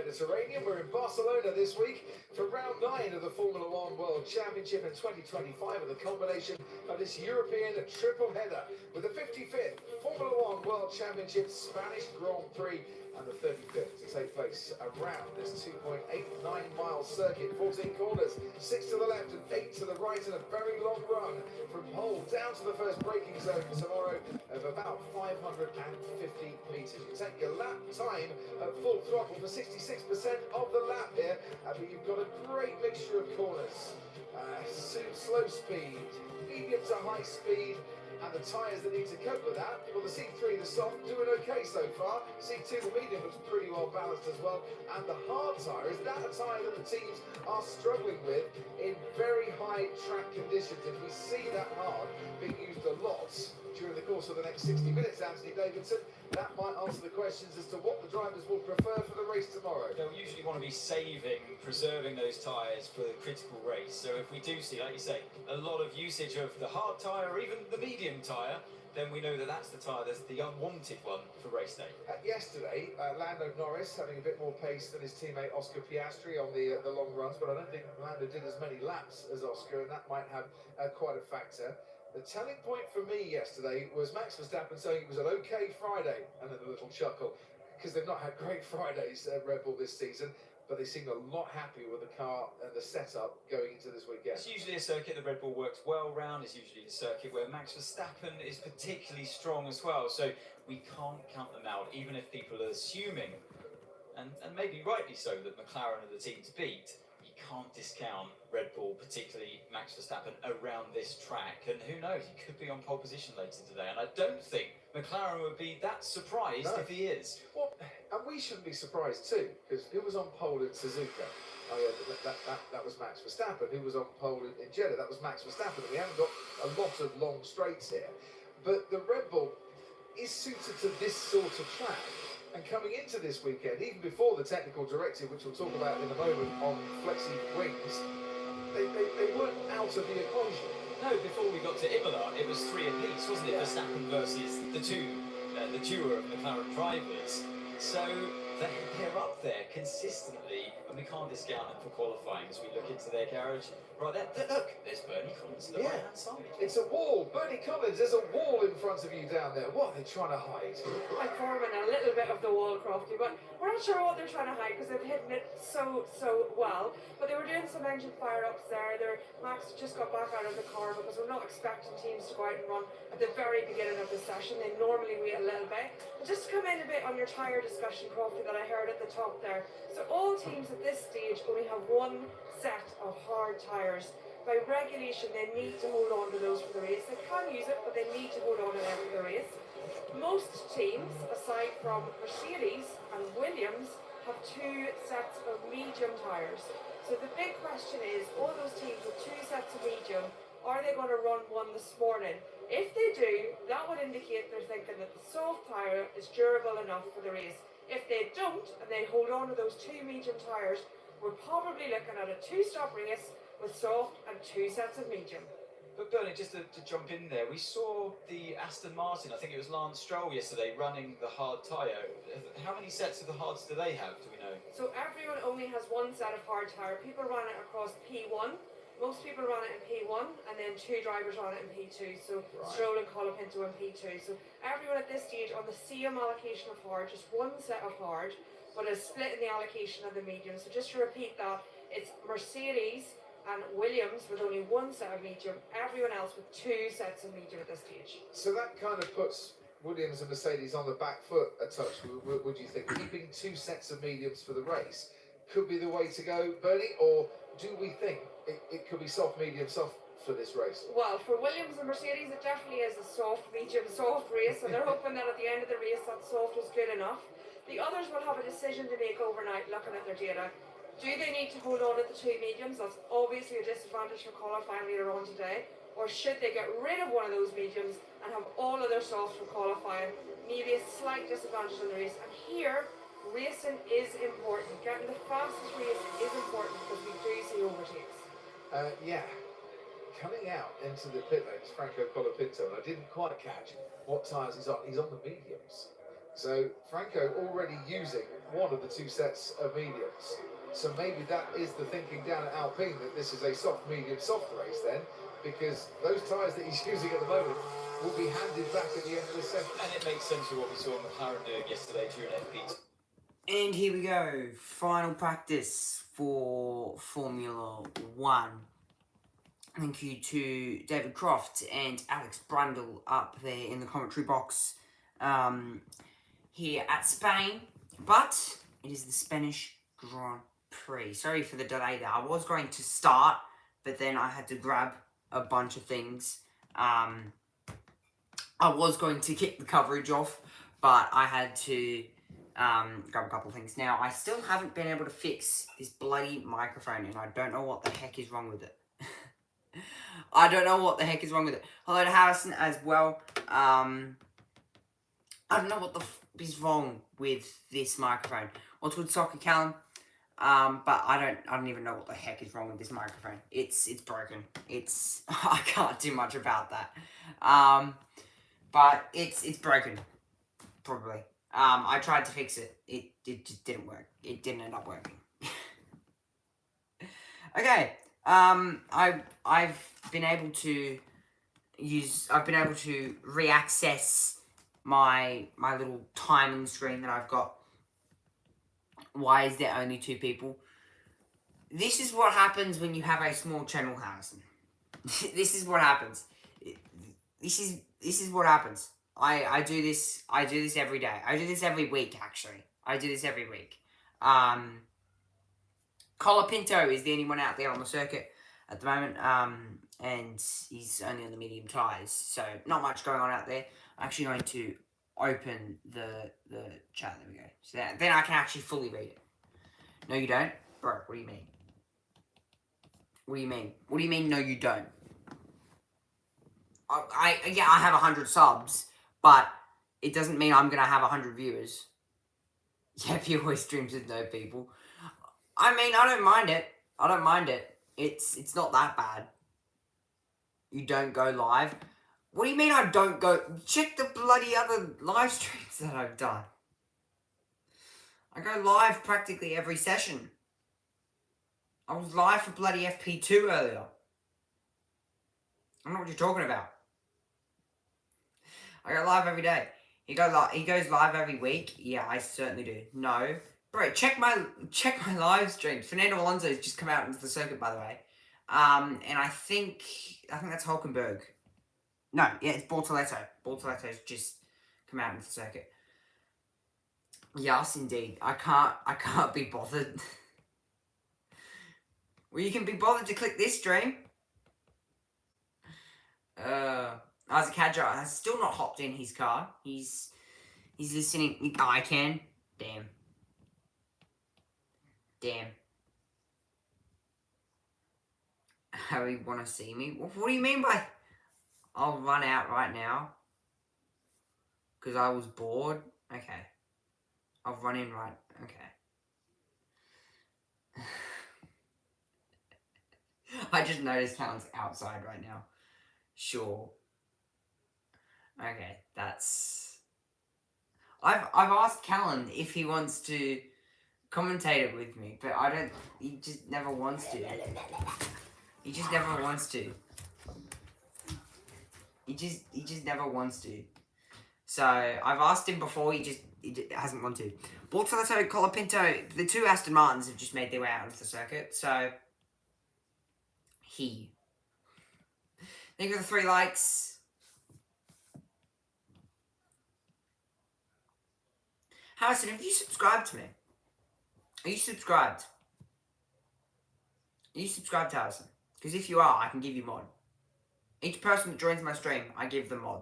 Mediterranean. We're in Barcelona this week for round 9 of the Formula One World Championship in 2025, and the culmination of this European triple header with the 55th Formula One World Championship Spanish Grand Prix and the 35th to take place around this 2.89-mile circuit, 14 corners, 6 to the left and 8 to the right, and a very long run from pole down to the first braking zone tomorrow of about 550 metres. You take your lap time at full throttle for 66% of the lap here, but you've got a great mixture of corners, slow speed, medium to high speed, and the tyres that need to cope with that. Well, the C3, the soft, doing okay so far. C2, the medium, looks pretty well balanced as well. And the hard tyre, is that a tyre that the teams are struggling with in very high track conditions? If we see that hard being used a lot during the course of the next 60 minutes, Anthony Davidson, that might answer the questions as to what the drivers will prefer for the race tomorrow. They'll usually want to be preserving those tyres for the critical race. So if we do see, like you say, a lot of usage of the hard tyre or even the medium tyre, then we know that that's the tyre that's the unwanted one for race day. Yesterday, Lando Norris having a bit more pace than his teammate Oscar Piastri on the long runs, but I don't think Lando did as many laps as Oscar, and that might have quite a factor. The telling point for me yesterday was Max Verstappen saying it was an okay Friday, and then a little chuckle, because they've not had great Fridays at Red Bull this season, but they seem a lot happier with the car and the setup going into this weekend. It's usually a circuit that Red Bull works well round. It's usually a circuit where Max Verstappen is particularly strong as well, so we can't count them out, even if people are assuming, and maybe rightly so, that McLaren are the team to beat. You can't discount Red Bull, particularly Max Verstappen, around this track. And who knows, he could be on pole position later today. And I don't think McLaren would be that surprised if he is. Well, and we shouldn't be surprised too, because who was on pole in Suzuka? Oh yeah, that was Max Verstappen. Who was on pole in Jeddah? That was Max Verstappen. And we haven't got a lot of long straights here. But the Red Bull is suited to this sort of track. And coming into this weekend, even before the technical directive, which we'll talk about in a moment, on flexi wings, they weren't out of the equation. No, before we got to Imola, it was 3 apiece, wasn't it? Yeah. Verstappen versus the duo of McLaren drivers. So they're up there consistently, and we can't discount them for qualifying as we look into their garage. Right there, look, there's Bernie Collins on the right-hand side. It's a wall. Bernie Collins, there's a wall in front of you down there. What are they trying to hide? I'm forming a little bit of the wall, Crofty, but we're not sure what they're trying to hide because they've hidden it so well. But they were doing some engine fire-ups there. Max just got back out of the car because we're not expecting teams to go out and run at the very beginning of the session. They normally wait a little bit. And just to come in a bit on your tyre discussion, Crofty, that I heard at the top there. So all teams at this stage only have one set of hard tyres. By regulation, they need to hold on to those for the race. They can use it, but they need to hold on to them for the race. Most teams, aside from Mercedes and Williams, have 2 sets of medium tyres. So the big question is, all those teams with 2 sets of medium, are they going to run one this morning? If they do, that would indicate they're thinking that the soft tyre is durable enough for the race. If they don't, and they hold on to those 2 medium tyres, we're probably looking at a 2-stop race with soft and 2 sets of medium. But Bernie, just to jump in there, we saw the Aston Martin, I think it was Lance Stroll yesterday, running the hard tyre. How many sets of the hards do they have, do we know? So everyone only has 1 set of hard tyre. People run it across P1. Most people run it in P1, and then 2 drivers run it in P2. So Stroll and Colapinto in P2. So everyone at this stage on the same allocation of hard, just 1 set of hard, but a split in the allocation of the medium. So just to repeat that, it's Mercedes and Williams with only 1 set of medium, everyone else with 2 sets of medium at this stage. So that kind of puts Williams and Mercedes on the back foot a touch, would you think? Keeping 2 sets of mediums for the race could be the way to go, Bernie, or do we think it could be soft, medium, soft for this race? Well, for Williams and Mercedes, it definitely is a soft, medium, soft race, and they're hoping that at the end of the race that soft is good enough. The others will have a decision to make overnight looking at their data. Do they need to hold on to the 2 mediums? That's obviously a disadvantage for qualifying later on today. Or should they get rid of one of those mediums and have all of their softs for qualifying? Maybe a slight disadvantage in the race. And here, racing is important. Getting the fastest race is important because we do see overtakes. Yeah. Coming out into the pit lane is Franco Colapinto, and I didn't quite catch what tyres he's on. He's on the mediums. So Franco already using one of the two sets of mediums. So maybe that is the thinking down at Alpine, that this is a soft, medium, soft race then, because those tyres that he's using at the moment will be handed back at the end of the session. And it makes sense with what we saw McLaren doing yesterday during FP2. And here we go, final practice for Formula 1. Thank you to David Croft and Alex Brundle up there in the commentary box here at Spain. But it is the Spanish Grand Prix. Sorry for the delay there. I was going to start, but then I had to grab a bunch of things. I was going to kick the coverage off, but I had to grab a couple of things. Now, I still haven't been able to fix this bloody microphone, and I don't know what the heck is wrong with it. I don't know what the heck is wrong with it. Hello to Harrison as well. I don't know what the f is wrong with this microphone. What's with Soccer Callum? But I don't even know what the heck is wrong with this microphone. It's broken. I can't do much about that. But it's broken. Probably. I tried to fix it. It just didn't work. It didn't end up working. Okay. I've been able to reaccess my little timing screen that I've got. Why is there only 2 people? This is what happens when you have a small channel, Harrison. This is what happens. This is what happens. I do this every day. I do this every week, actually. I do this every week. Colapinto is the only one out there on the circuit at the moment, and he's only on the medium tyres, so not much going on out there. I'm actually going to open the chat. There we go. So then I can actually fully read it. No, you don't? Bro, what do you mean? What do you mean? What do you mean, no, you don't? Yeah, I have 100 subs, but it doesn't mean I'm going to have 100 viewers. Yeah, Pure streams with no people. I mean, I don't mind it. I don't mind it. It's not that bad. You don't go live. What do you mean I don't go? Check the bloody other live streams that I've done. I go live practically every session. I was live for bloody FP2 earlier. I don't know what you're talking about. I go live every day. He goes live every week. Yeah, I certainly do. No. Bro, check my live streams. Fernando Alonso's just come out into the circuit, by the way. And I think that's Hulkenberg. No, yeah, it's Bortoletto. Bortoletto's just come out into the circuit. Yes, indeed. I can't be bothered. Well, you can be bothered to click this stream. Isaac Hadjar has still not hopped in his car. He's listening. Oh, I can. Damn. Harry want to see me? What do you mean by... I'll run out right now. Because I was bored? Okay. I'll run in right... Okay. I just noticed Callan's outside right now. Sure. Okay, that's... I've asked Callan if he wants to commentate it with me, but I don't... He just never wants to. He just never wants to. He just never wants to. So, I've asked him before, he just hasn't wanted to. Bortoletto, Colapinto, the 2 Aston Martins have just made their way out onto the circuit, so... Thank you for the 3 likes. Harrison, have you subscribed to me? Are you subscribed? Are you subscribed, Harrison? Because if you are, I can give you mod. Each person that joins my stream, I give them mod.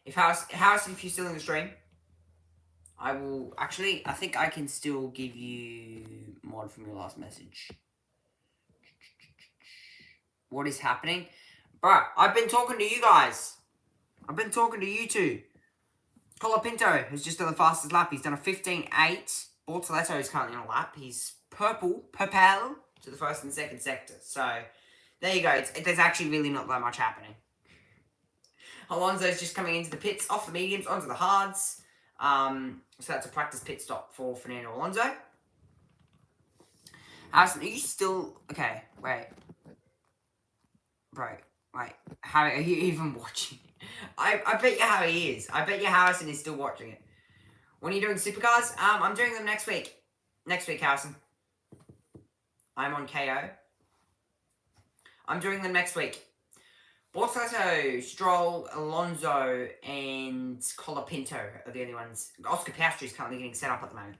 If Harrison, if you're still in the stream, I will... Actually, I think I can still give you mod from your last message. What is happening? Bro, I've been talking to you guys. I've been talking to you two. Colapinto has just done the fastest lap. He's done a 15.8. Bortoletto is currently on a lap. He's purple to the first and second sector. So, there you go. There's actually really not that much happening. Alonso's just coming into the pits, off the mediums, onto the hards. So that's a practice pit stop for Fernando Alonso. Harrison, are you still... Okay, wait. Bro, wait. Harry, are you even watching? I bet you Harry is. I bet you Harrison is still watching it. When are you doing supercars? I'm doing them next week. Next week, Harrison. I'm on KO. I'm doing them next week. Bortoleto, Stroll, Alonso, and Colapinto are the only ones. Oscar Piastri is currently getting set up at the moment.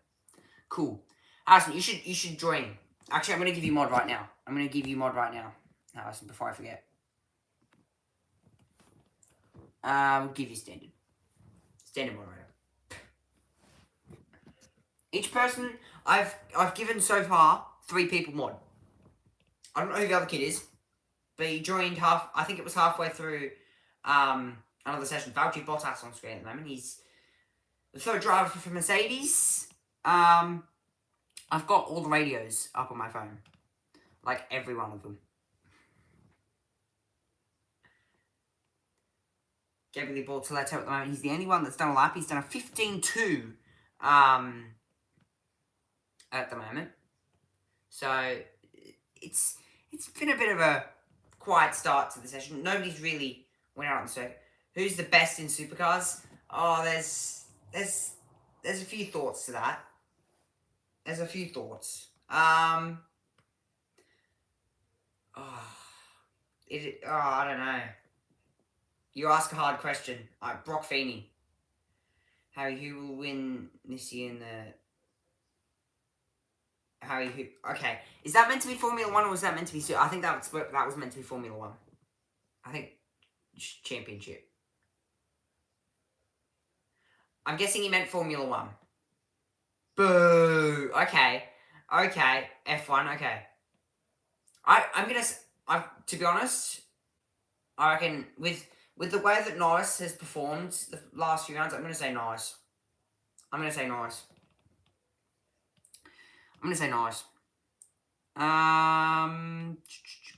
Cool. Harrison, you should join. Actually, I'm going to give you mod right now. Harrison, before I forget. We'll give you standard. Standard moderator. Each person, I've given so far 3 people mod. I don't know who the other kid is, but he joined I think it was halfway through another session. Valtteri Bottas on screen at the moment. He's the 3rd driver for Mercedes. I've got all the radios up on my phone. Like, every one of them. Gabriele Bortoleto at the moment. He's the only one that's done a lap. He's done a 15.2 at the moment. So, it's been a bit of a quiet start to the session. Nobody's really went out on the circuit. Who's the best in supercars? Oh, there's a few thoughts to that. There's a few thoughts. I don't know. You ask a hard question. Brock Feeney. Harry, who will win this year in the... Harry, who... Okay. Is that meant to be Formula 1 or was that meant to be... I think that was meant to be Formula 1. I think... Championship. I'm guessing he meant Formula 1. Boo! Okay. Okay. F1, okay. I'm gonna... to be honest, I reckon with the way that Norris has performed the last few rounds, I'm gonna say Norris.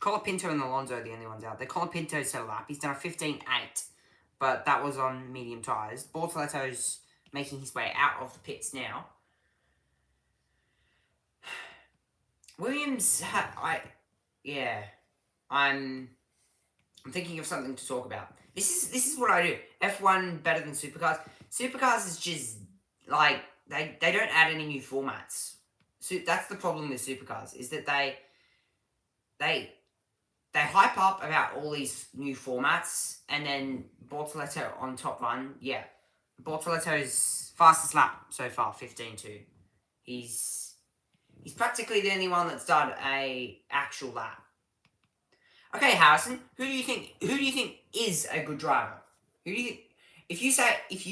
Colapinto and Alonso are the only ones out there. Colapinto's set a lap. He's done a 15.8, but that was on medium tyres. Bortoleto's making his way out of the pits now. Williams, I'm thinking of something to talk about. This is what I do. F1 better than supercars. Supercars is just like they don't add any new formats. So that's the problem with supercars, is that they hype up about all these new formats, and then Bortoleto on top run. Yeah, Bortoleto's fastest lap so far, 15.2. He's practically the only one that's done a actual lap. Okay, Harrison, who do you think is a good driver? If you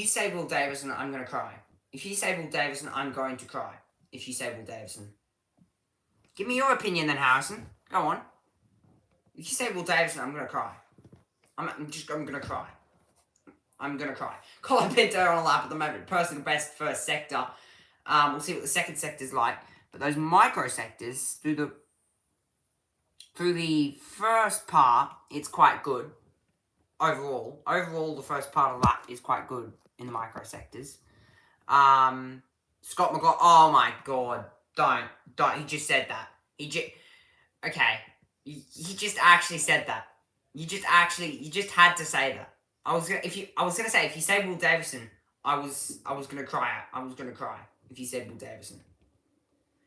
say Will Davison, I'm gonna cry. If you say Will Davison, I'm going to cry. If you say Will Davison. Give me your opinion then, Harrison. Go on. If you say Will Davison, I'm gonna cry. I'm gonna cry. I'm gonna cry. Colapinto on a lap at the moment. Personal best first sector. We'll see what the second sector's like. But those micro sectors through the first part, it's quite good. Overall, the first part of the lap is quite good in the micro sectors. Scott McLaughlin. Oh my god! Don't. He just said that. Okay. He just actually said that. You just had to say that. I was gonna say if you say Will Davison, I was gonna cry out. I was gonna cry if you said Will Davison.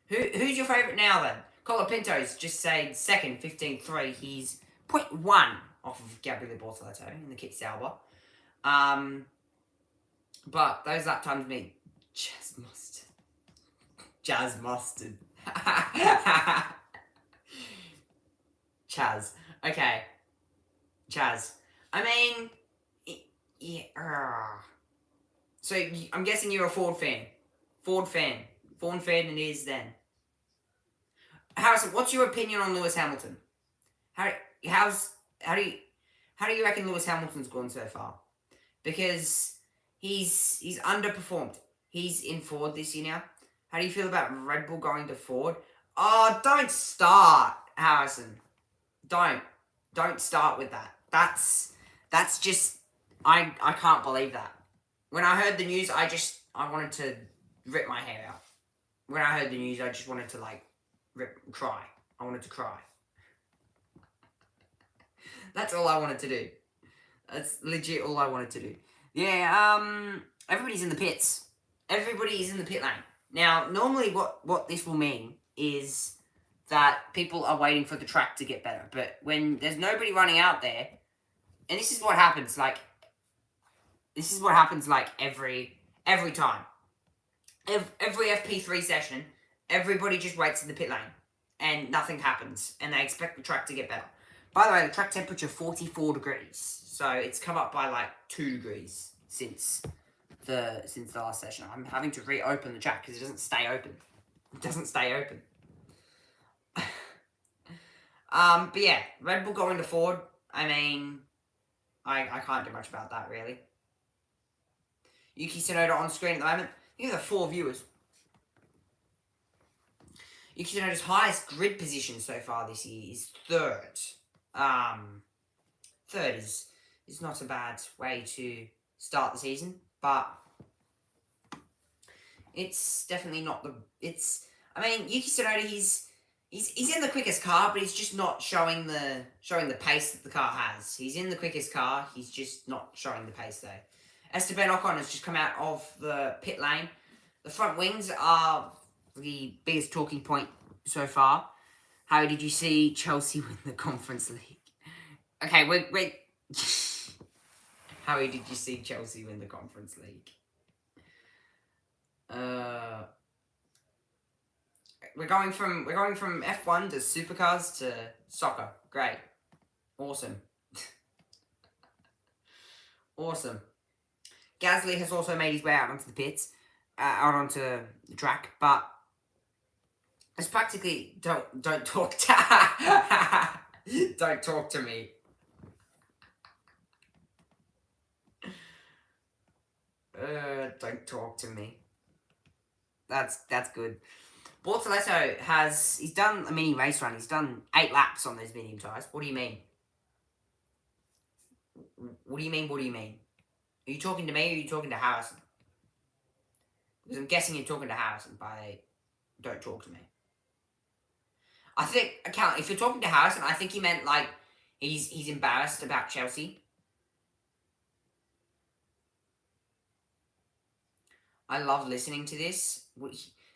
Who's your favourite now then? Colapinto's just saying second, 15.3. He's 0.1 off of Gabriele Bortoleto in the Kit Sauber. But those lap times mean Jazz Mustard. Chaz. Okay. Chaz. I mean, yeah. So I'm guessing you're a Ford fan. Ford fan it is then. Harrison, what's your opinion on Lewis Hamilton? How do you reckon Lewis Hamilton's gone so far? Because he's underperformed. He's in Ford this year now. How do you feel about Red Bull going to Ford? Oh, don't start, Harrison. Don't start with that. That's just I can't believe that. When I heard the news, I I wanted to rip my hair out. When I heard the news, I just wanted to, like, cry. I wanted to cry. That's all I wanted to do. That's legit all I wanted to do. Yeah, everybody's in the pits. Everybody is in the pit lane. Now, normally what this will mean is that people are waiting for the track to get better. But when there's nobody running out there, and this is what happens, like, every time. Every FP3 session, everybody just waits in the pit lane. And nothing happens. And they expect the track to get better. By the way, the track temperature 44 degrees. So it's come up by like 2 degrees since the last session. I'm having to reopen the track because it doesn't stay open. It doesn't stay open. But yeah, Red Bull going to Ford. I mean, I can't do much about that really. Yuki Tsunoda on screen at the moment. You have 4 viewers. Yuki Tsunoda's highest grid position so far this year is 3rd. 3rd is not a bad way to start the season, but it's definitely not the. I mean, Yuki Tsunoda, he's in the quickest car, but he's just not showing the pace that the car has. He's in the quickest car, he's just not showing the pace though. Esteban Ocon has just come out of the pit lane. The front wings are the biggest talking point so far. How did you see Chelsea win the Conference League? Okay, wait. How did you see Chelsea win the Conference League? We're going from F1 to supercars to soccer. Great. Awesome. Awesome. Gasly has also made his way out onto the pits, out onto the track, but it's practically don't talk to don't talk to me. Don't talk to me. That's good. Bortoleto he's done a mini race run. He's done 8 laps on those medium tyres. What do you mean? What do you mean? What do you mean? Are you talking to me or are you talking to Harrison? Because I'm guessing you're talking to Harrison by don't talk to me. I think, if you're talking to Harrison, I think he meant like he's embarrassed about Chelsea. I love listening to this.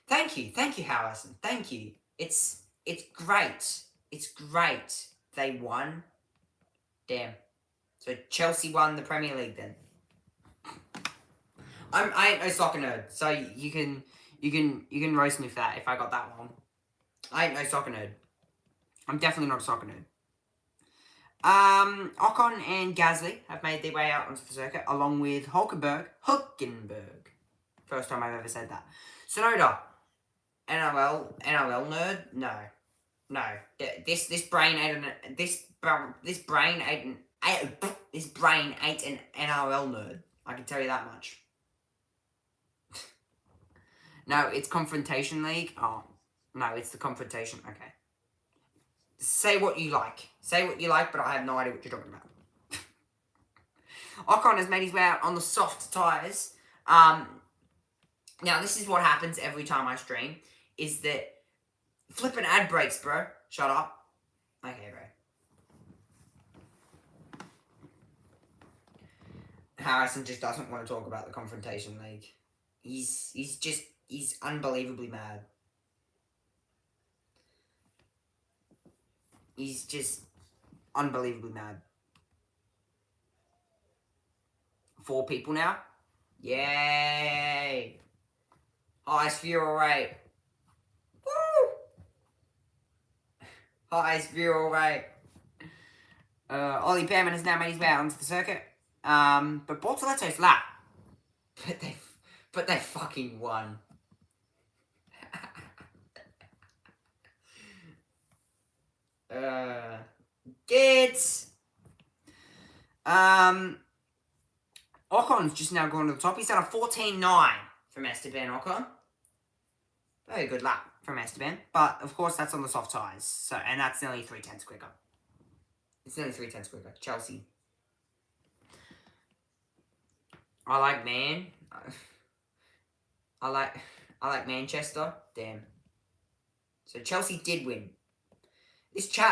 Thank you, Harrison. Thank you. It's great. It's great. They won. Damn. So Chelsea won the Premier League then. I ain't no soccer nerd, so you can roast me for that if I got that wrong. I ain't no soccer nerd. I'm definitely not a soccer nerd. Ocon and Gasly have made their way out onto the circuit, along with Hulkenberg. First time I've ever said that. Tsunoda. NRL nerd? No. This brain ain't an NRL nerd. I can tell you that much. No, it's Confrontation League. Oh, no, it's the Confrontation. Okay. Say what you like. But I have no idea what you're talking about. Ocon has made his way out on the soft tyres. Now, this is what happens every time I stream, is that flipping ad breaks, bro. Shut up. Okay, bro. Harrison just doesn't want to talk about the Confrontation League. He's unbelievably mad. He's just unbelievably mad. 4 people now? Yay! Highest viewer rate. Woo! Highest viewer rate. Ollie Behrman has now made his way out onto the circuit. But Bortoleto's lap. But they fucking won. Ocon's just now gone to the top. He's done a 14.9 from Esteban Ocon. Very good lap from Esteban. But, of course, that's on the soft tyres. So, and that's nearly 3/10 quicker. It's nearly 3/10 quicker. Chelsea. I like man. I like Manchester. Damn. So Chelsea did win.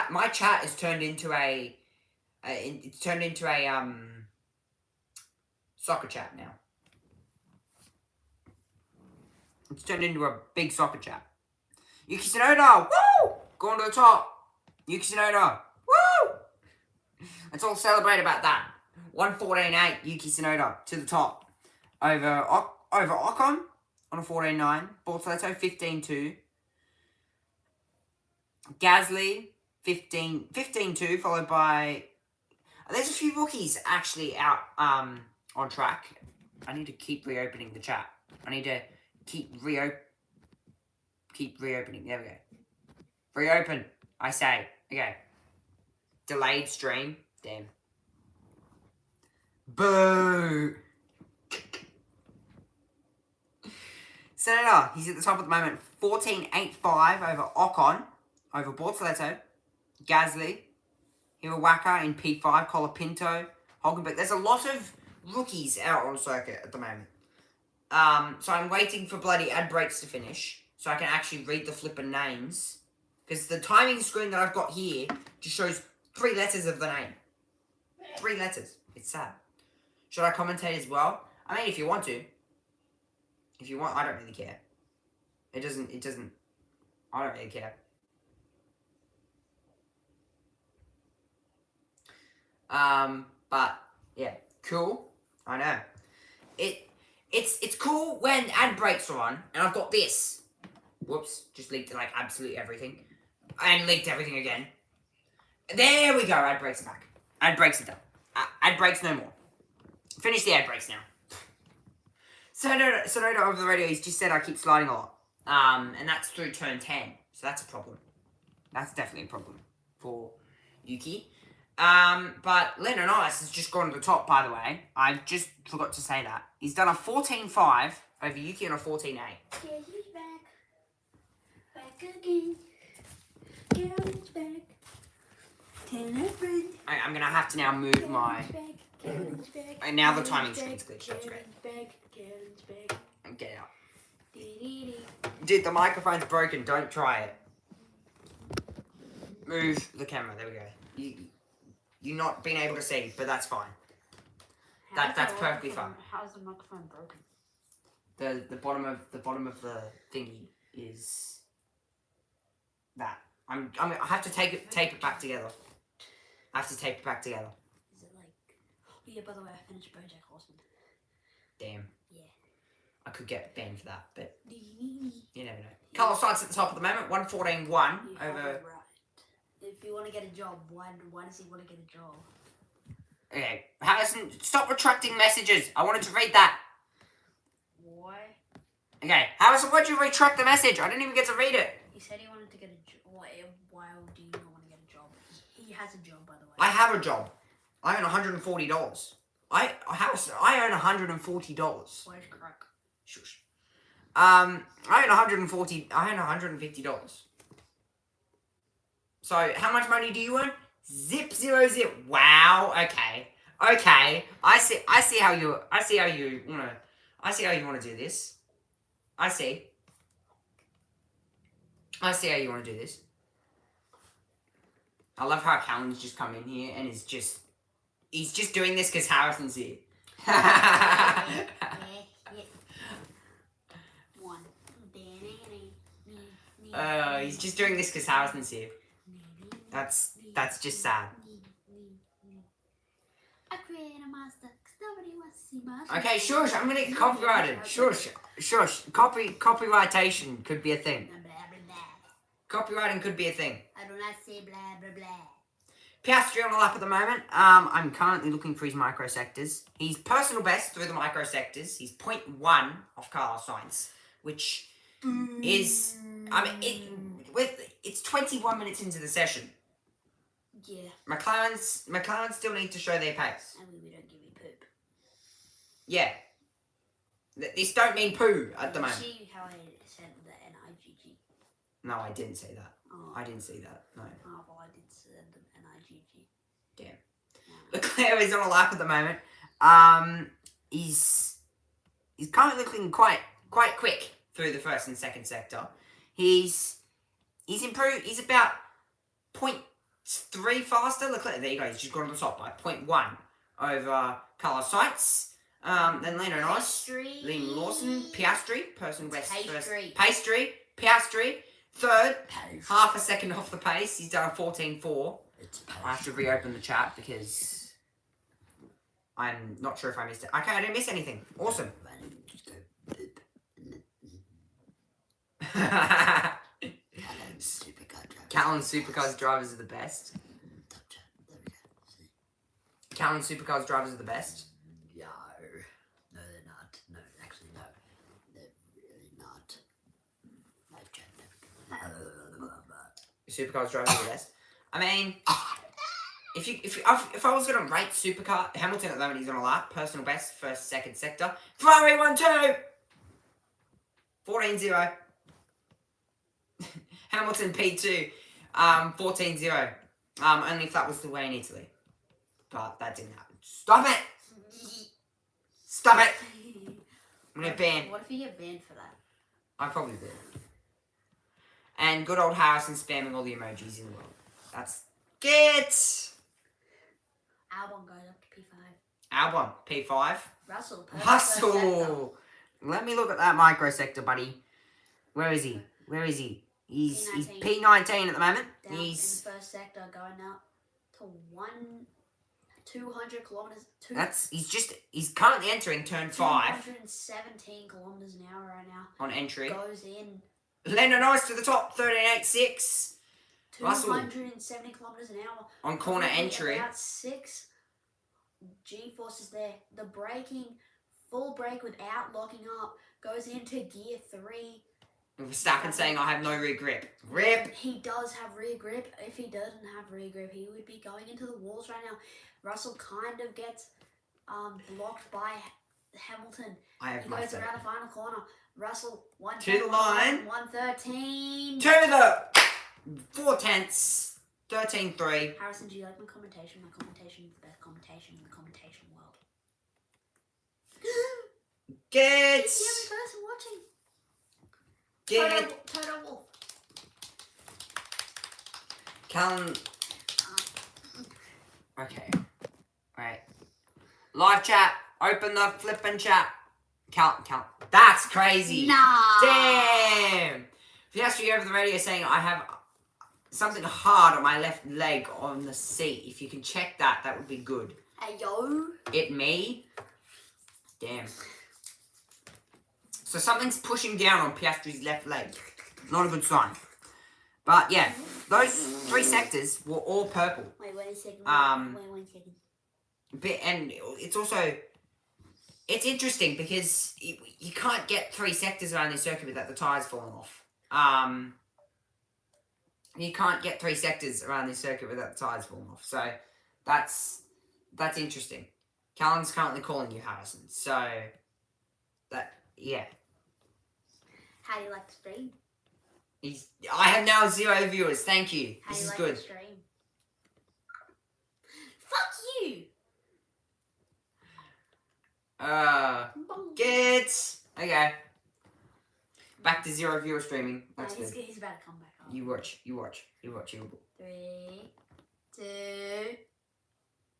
My chat has turned into a soccer chat now. It's turned into a big soccer chat. Yuki Tsunoda, woo! Going to the top. Yuki Tsunoda, woo! Let's all celebrate about that. 1:14.8, Yuki Tsunoda to the top. Over Ocon on a 14.9. Bortoleto 15.2. Gasly 15.2, followed by... There's a few rookies actually out on track. I need to keep reopening the chat. I need to keep reopening. There we go. Reopen, I say. Okay. Delayed stream. Damn. Boo! Senator, he's at the top at the moment. 14.85 over Ocon, over Bortoleto, Gasly, Hirawaka in P5, Colapinto, Hulkenberg. There's a lot of rookies out on circuit at the moment. So I'm waiting for bloody ad breaks to finish so I can actually read the flippin' names. Because the timing screen that I've got here just shows 3 letters of the name. 3 letters. It's sad. Should I commentate as well? I mean, if you want to. If you want, I don't really care. It doesn't, I don't really care. But, yeah, cool. I know. It's cool when ad breaks are on, and I've got this. Whoops, just leaked, like, absolutely everything. And leaked everything again. There we go, ad breaks are back. Ad breaks are done. Ad breaks no more. Finish the ad breaks now. Sonoda over the radio, he's just said I keep sliding a lot. And that's through turn 10. So that's a problem. That's definitely a problem for Yuki. But Lando Norris has just gone to the top, by the way. I just forgot to say that. He's done a 14.5 over Yuki on a 14.8. Yeah, he's back. Back again. Garen's back. Tell a friend. I'm going to have to now move my... Garen's back. And now the timing screen's glitched. That's great. Garen's back. And get out. Dee-dee-dee. Dude, the microphone's broken. Don't try it. Move the camera. There we go. You're not being able to see, but that's fine. That's perfectly fine. How's the microphone broken? The bottom of the thingy is that. I have to tape it back together. I have to tape it back together. Is it like... Oh yeah, by the way, I finished BoJack Horseman. Damn. Yeah. I could get banned for that, but Dee-dee-dee. you never know. Carlos Sainz at the top at the moment, 1:14.1 You have over. it right. If you want to get a job, why does he want to get a job? Okay, Harrison, stop retracting messages. I wanted to read that. Why? Okay, Harrison, why'd you retract the message? I didn't even get to read it. He said he wanted to get a job. Why do you not want to get a job? He has a job, by the way. I have a job. I earn $140. Harrison, I earn $140. Where's crack? Shush. I earn $150. So, how much money do you earn? Zip 0 zip. Wow. Okay. I see how you wanna do this. I see how you wanna do this. I love how Callan's just come in here and he's just doing this because Harrison's here. One. He's just doing this because Harrison's here. That's just sad. I created a monster 'cause nobody wants to see my Okay, shush, I'm gonna get copyrighted. Shush. Copyrightation could be a thing. Blah, blah, blah, blah. Copywriting could be a thing. I do not say blah blah blah. Piastri on the lap at the moment. I'm currently looking for his microsectors. He's personal best through the microsectors. He's 0.1 off Carlos Sainz, which is, it's 21 minutes into the session. Yeah, McLaren still need to show their pace. and we don't give you poop. Yeah. This don't mean poo at the You moment. see how I said the NIGG? No, I didn't say that. Oh, I didn't see that. No. oh, well, I did send them NIGG. Damn. Yeah. Leclerc is on a lap at the moment. He's currently looking quite quite quick through the first and second sector. He's improved. He's about 0.3 faster. Leclerc, there you go. He's just gone to the top by 0.1 over Carlos Sainz. Then Lando Norris, Liam Lawson, Piastri, person west first. Piastri, third, half a second off the pace. He's done a 14.4. I have to reopen the chat because I'm not sure if I missed it. Okay, I didn't miss anything. Awesome. Callan Supercars drivers are the best. Callan Supercars drivers are the best. No, they're not. No, actually, no. They're really not. Supercars drivers are the best. I mean, if I was gonna rate supercar, Hamilton at the moment he's on a lap. Personal best, first, second sector. Ferrari 1-2. 14-0. Hamilton P2. 14-0. Only if that was the way in Italy. But that didn't happen. Stop it! Stop it! I'm gonna ban. What if you get banned for that? I probably will. And good old Harrison spamming all the emojis in the world. That's get. Albon goes up to P5. Albon P5. Russell. perfect first sector. Russell. Let me look at that microsector, buddy. Where is he? He's P19. P19 at the moment. Down He's in the first sector, going up to 200 kilometers. he's currently entering turn 5 217 kilometers an hour right now. on entry. Goes in Lando Norris to the top, 13.86 Russell. 270 kilometers an hour. on corner Probably entry. About 6 G-forces there. The braking, full brake without locking up, goes into gear 3. Verstappen saying I have no rear grip. Rip. He does have rear grip. If he doesn't have rear grip, he would be going into the walls right now. Russell kind of gets blocked by Hamilton. I have He my goes third. around the final corner. Russell, To the line. 113. To the 4/10. 13.3. Harrison, do you like my commentation? My commentation is the best commentation in the commentation world. Get. He's the only person watching. Get. Toto Wolff. Callan. Okay. Right. Live chat. Open the flippin' chat. Count. That's crazy. Nah. Damn. Piastri over the radio saying I have something hard on my left leg on the seat. If you can check that, that would be good. Hey, yo. It me? Damn. So something's pushing down on Piastri's left leg. Not a good sign. But yeah, those 3 sectors were all purple. Wait a second. Wait 1 second. And it's also, it's interesting because you can't get 3 sectors around this circuit without the tyres falling off. You can't get 3 sectors around this circuit without the tyres falling off. So that's interesting. Callan's currently calling you Harrison. So yeah. How do you like the stream? I have now 0 viewers. Thank you. How This do you is like good. the stream? Fuck you! Boom. Get. Okay. Back to 0 viewer streaming. No, That's good. he's about to come back on. You watch. 3, 2,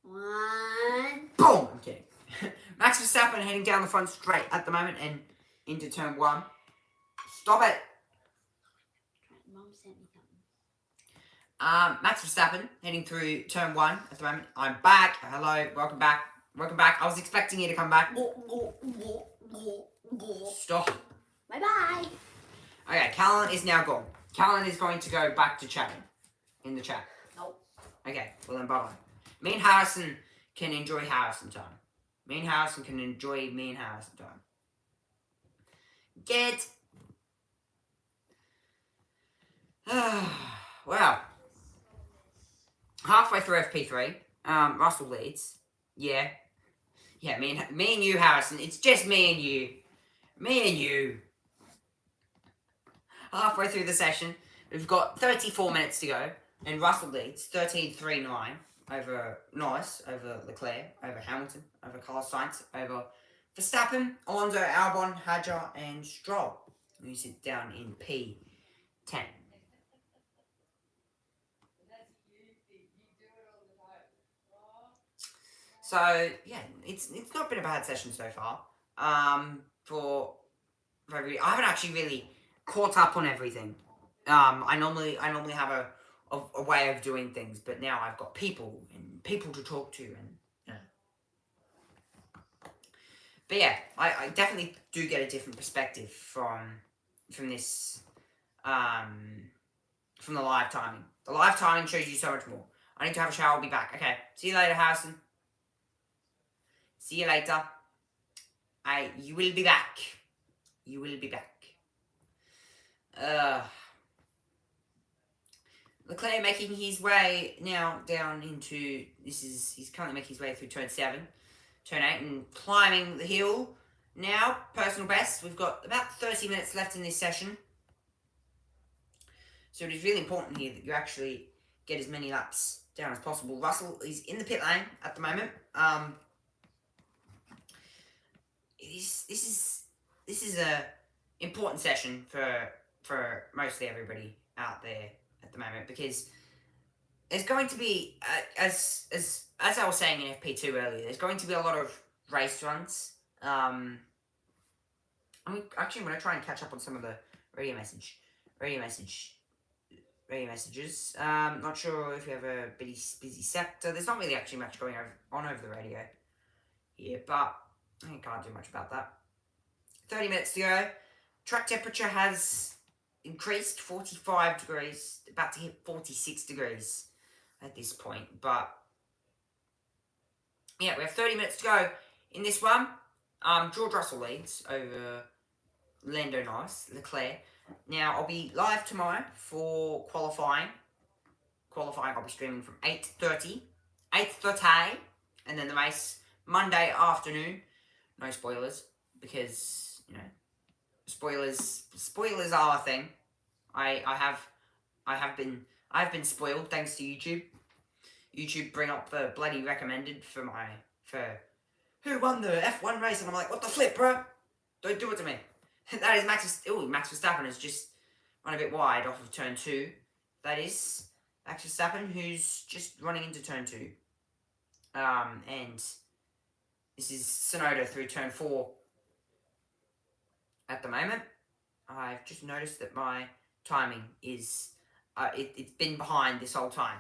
1. Boom! I'm kidding. Max Verstappen heading down the front straight at the moment and into turn 1. Stop it! Mum sent me something. Max Verstappen heading through turn 1 at the moment. I'm back. Hello, welcome back. I was expecting you to come back. Stop. Bye-bye. Okay, Callan is now gone. Callan is going to go back to chatting in the chat. Nope. Okay, well then bye-bye. Me and Harrison can enjoy Harrison time. Me and Harrison can enjoy me and Harrison time. Get. Wow. Halfway through FP3, Russell leads. Yeah, me and you, Harrison. It's just me and you. Me and you. Halfway through the session, we've got 34 minutes to go, and Russell leads 13.39 over Norris, over Leclerc, over Hamilton, over Carlos Sainz, over Verstappen, Alonso, Albon, Hadjar, and Stroll, who sit down in P10. So yeah, it's not been a bad session so far. For every, I haven't actually really caught up on everything. I normally have a way of doing things, but now I've got people to talk to, and you know. But yeah, I definitely do get a different perspective from this from the live timing. The live timing shows you so much more. I need to have a shower. I'll be back. Okay, see you later, Harrison. See you later. You will be back. You will be back. Leclerc making his way now down into, he's currently making his way through turn 7, turn 8, and climbing the hill. Now, personal best, we've got about 30 minutes left in this session. So it is really important here that you actually get as many laps down as possible. Russell is in the pit lane at the moment. This is a important session for mostly everybody out there at the moment, because there's going to be, as I was saying in FP2 earlier, there's going to be a lot of race runs. I'm going to try and catch up on some of the radio messages. Not sure if you have a busy sector. There's not really actually much going on over the radio here, but I can't do much about that. 30 minutes to go. Track temperature has increased 45 degrees, about to hit 46 degrees at this point. But yeah, we have 30 minutes to go in this one. George Russell leads over Lando Norris, Leclerc. Now, I'll be live tomorrow for qualifying. I'll be streaming from 8:30, and then the race Monday afternoon. No spoilers, because, you know, spoilers are a thing. I've been spoiled thanks to YouTube. YouTube bring up the bloody recommended for who won the F1 race, and I'm like, what the flip, bro? Don't do it to me. That is Max Verstappen has just run a bit wide off of turn 2. That is Max Verstappen, who's just running into turn 2. And this is Tsunoda through turn 4 at the moment. I've just noticed that my timing is, it's been behind this whole time.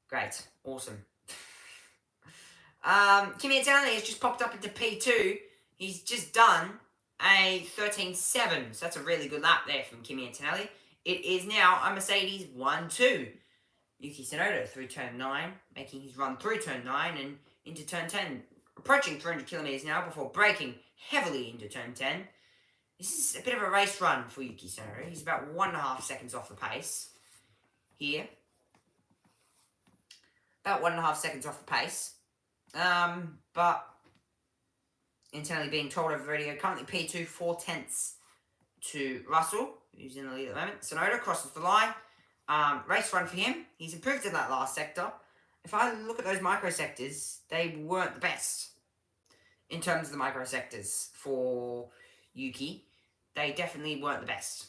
Great. Awesome. Kimi Antonelli has just popped up into P2. He's just done a 13.7, so that's a really good lap there from Kimi Antonelli. It is now a Mercedes 1-2. Yuki Tsunoda through turn 9, making his run through turn 9 and into turn 10. Approaching 300 kilometers now before braking heavily into turn 10. This is a bit of a race run for Yuki Tsunoda. He's about 1.5 seconds off the pace here. About 1.5 seconds off the pace. But Antonelli being told over the radio, currently P2, 4/10 to Russell, who's in the lead at the moment. Tsunoda crosses the line. Race run for him. He's improved in that last sector. If I look at those micro sectors, they weren't the best in terms of the micro sectors for Yuki. They definitely weren't the best.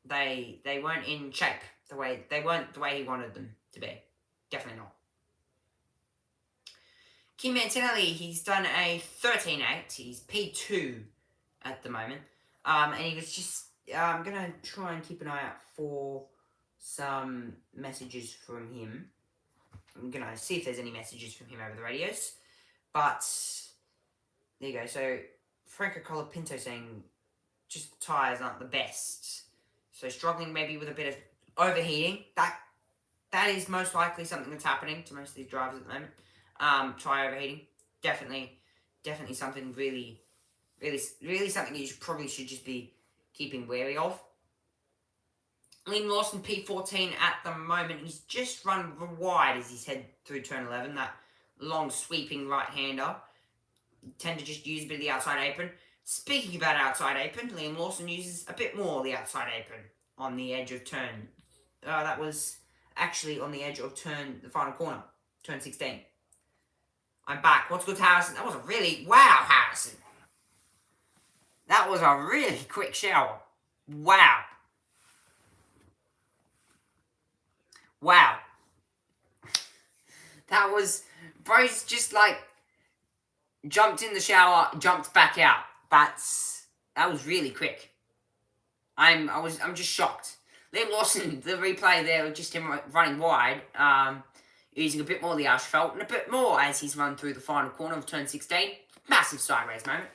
They weren't in shape. They weren't the way he wanted them to be. Definitely not. Kimi Antonelli, he's done a 13.8. He's P2 at the moment. And he was just, I'm going to try and keep an eye out for some messages from him. I'm going to see if there's any messages from him over the radios. But, there you go. So, Franco Colapinto saying just the tyres aren't the best. So, struggling maybe with a bit of overheating. That is most likely something that's happening to most of these drivers at the moment. Tyre overheating. Definitely something really something you probably should just be keeping wary of. Liam Lawson, P14 at the moment. He's just run wide as he's head through turn 11. That long sweeping right-hander. Tend to just use a bit of the outside apron. Speaking about outside apron, Liam Lawson uses a bit more of the outside apron on the edge of turn. That was actually on the edge of the final corner, turn 16. I'm back. What's good, Harrison? That was a really... Wow, Harrison. That was a really quick shower. Wow. Wow. That was... Bro's just, like, jumped in the shower, jumped back out. That was really quick. I'm just shocked. Liam Lawson, the replay there, just him running wide, using a bit more of the asphalt and a bit more as he's run through the final corner of turn 16. Massive sideways moment.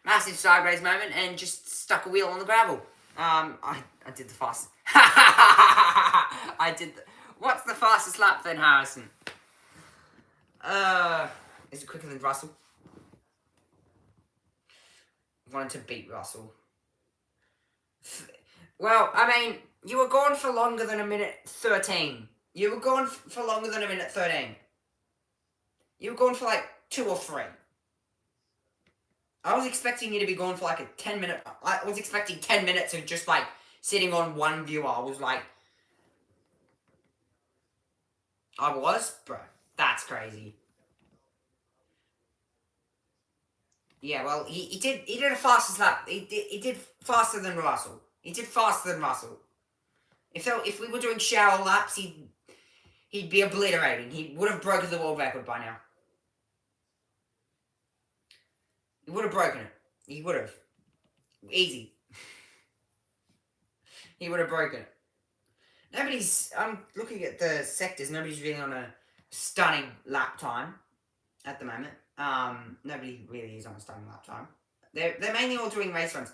Massive sideways moment, and just stuck a wheel on the gravel. I did the fastest. What's the fastest lap then, Harrison? Is it quicker than Russell? I wanted to beat Russell. Well, I mean, you were gone for longer than a minute 13. You were gone for longer than a minute 13. You were gone for like 2 or 3. I was expecting you to be gone for like a 10-minute... I was expecting 10 minutes of just like sitting on one viewer. I was like... I was? Bro, that's crazy. Yeah, well, he did a fastest lap. He did faster than Russell. He did faster than Russell. If we were doing shower laps, he'd be obliterating. He would have broken the world record by now. He would have broken it. He would have. Easy. He would have broken it. I'm looking at the sectors. Nobody's really on a stunning lap time at the moment. Nobody really is on a stunning lap time. They're mainly all doing race runs.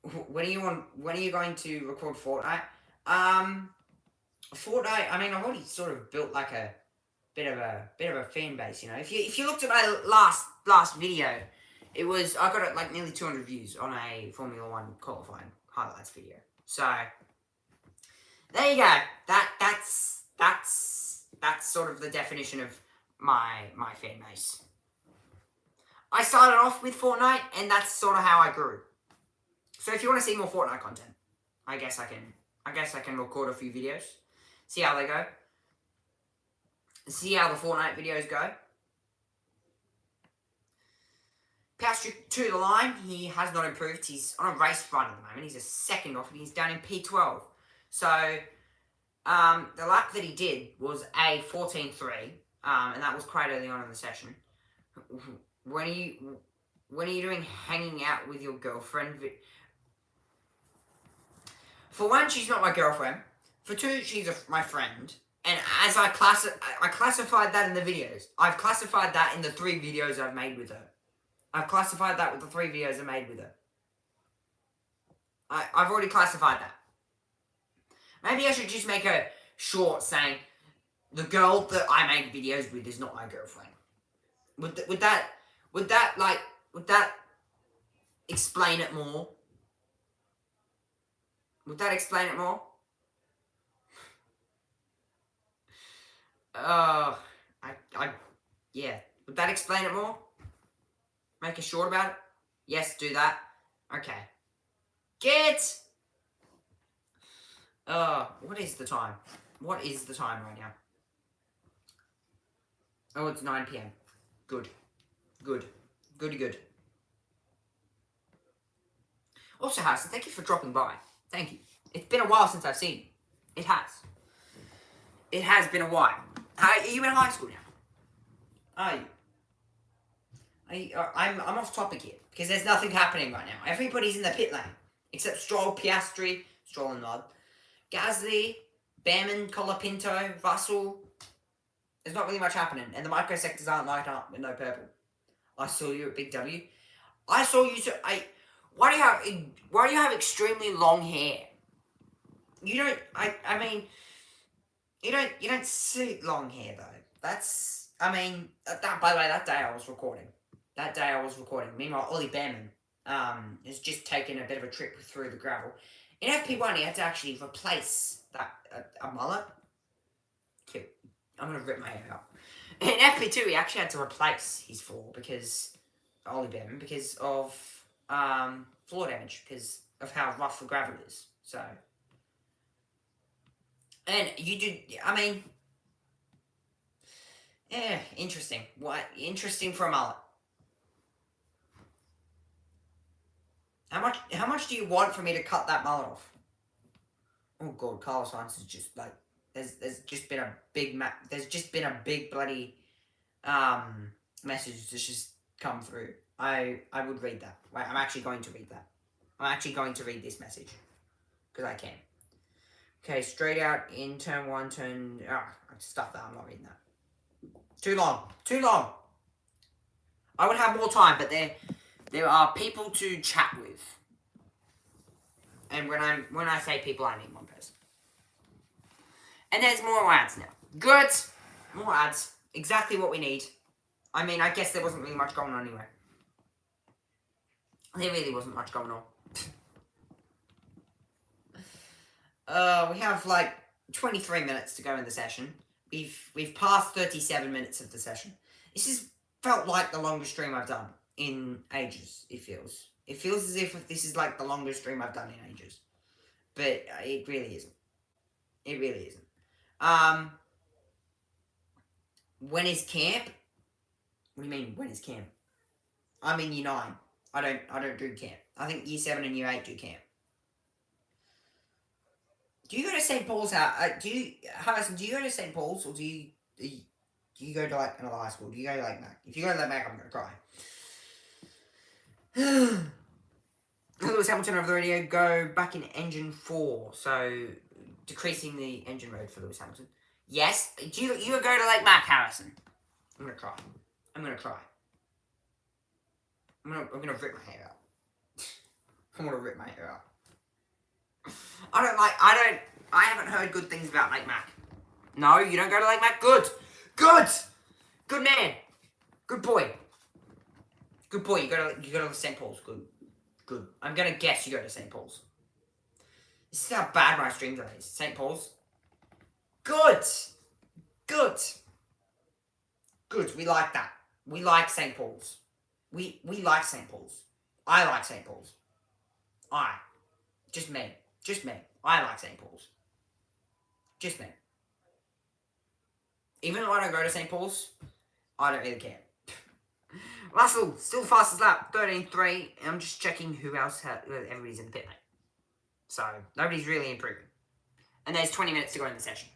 When are you going to record Fortnite? Fortnite. I mean, I've already sort of built like a bit of a fan base. You know, if you looked at my last video, I got like nearly 200 views on a Formula 1 qualifying highlights video. So there you go. That's sort of the definition of my fan base. I started off with Fortnite, and that's sort of how I grew. So if you want to see more Fortnite content, I guess I can record a few videos, see how they go, see how the Fortnite videos go. Patrick to the line, he has not improved. He's on a race run at the moment. He's a second off, and he's down in P12. So the lap that he did was a 14.3, and that was quite early on in the session. When are you doing hanging out with your girlfriend? For one, she's not my girlfriend. For two, she's my friend. And as I classified that in the videos. I've classified that in the 3 videos I've made with her. I've classified that with the 3 videos I made with her. I've already classified that. Maybe I should just make a short saying, the girl that I make videos with is not my girlfriend. Would that explain it more? Would that explain it more? Yeah. Would that explain it more? Make a short about it? Yes, do that. Okay. What is the time? What is the time right now? Oh, it's 9 PM. Good. Good. Also, Harrison, thank you for dropping by. Thank you. It's been a while since I've seen you. It has. It has been a while. Are you in high school now? Are you? I'm off topic here, because there's nothing happening right now. Everybody's in the pit lane, except Stroll, Piastri, Stroll and Nod, Gasly, Behrman, Colapinto, Russell. There's not really much happening, and the micro sectors aren't lighting up with no purple. I saw you at Big W. I saw you. Why do you have extremely long hair? You don't. I mean, you don't suit long hair though. That's. I mean, by the way, that day I was recording. Meanwhile, Ollie Behrman has just taken a bit of a trip through the gravel. In FP1, he had to actually replace that a mullet. Cute. I'm gonna rip my hair out. In FP2, he actually had to replace his floor because Ollie Behrman because of floor damage because of how rough the gravel is. So, and you do. I mean, yeah, interesting. What interesting for a mullet? How much do you want for me to cut that mullet off? Oh god, Carlos Sainz is just like there's just been a big bloody message that's just come through. I would read that. Wait, I'm actually going to read that. I'm actually going to read this message because I can. Okay, straight out in turn 1, stuff that I'm not reading that. Too long. I would have more time, but there are people to chat with. And when I say people, I mean one person. And there's more ads now. Good. More ads. Exactly what we need. I mean, I guess there wasn't really much going on anyway. There really wasn't much going on. We have like 23 minutes to go in the session. We've passed 37 minutes of the session. This has felt like the longest stream I've done in ages, it feels. It feels as if this is like the longest stream I've done in ages. But it really isn't. It really isn't. When is camp? What do you mean, when is camp? I'm in year 9. I don't do camp. I think year 7 and year 8 do camp. Do you go to St. Paul's Harrison, do you go to St. Paul's or do you go to like another high school? Do you go to like Mac? If you go to Mac, I'm gonna cry. Lewis Hamilton over the radio, go back in engine 4. So decreasing the engine mode for Lewis Hamilton. Yes. Do you go to like Mac, Harrison? I'm gonna cry. I'm gonna rip my hair out. I'm gonna rip my hair out. I haven't heard good things about Lake Mac. No, you don't go to Lake Mac? Good! Good man! Good boy. Good boy, you go to St. Paul's. Good. I'm gonna guess you go to St. Paul's. This is how bad my stream delay is. St. Paul's. Good! We like that. We like St. Paul's. We like St. Paul's. I like St. Paul's. Just me. I like St. Paul's. Just me. Even though I don't go to St. Paul's, I don't really care. Russell, still fastest lap, 13.3. I'm just checking who else everybody's in the pit lane. So, nobody's really improving. And there's 20 minutes to go in the session.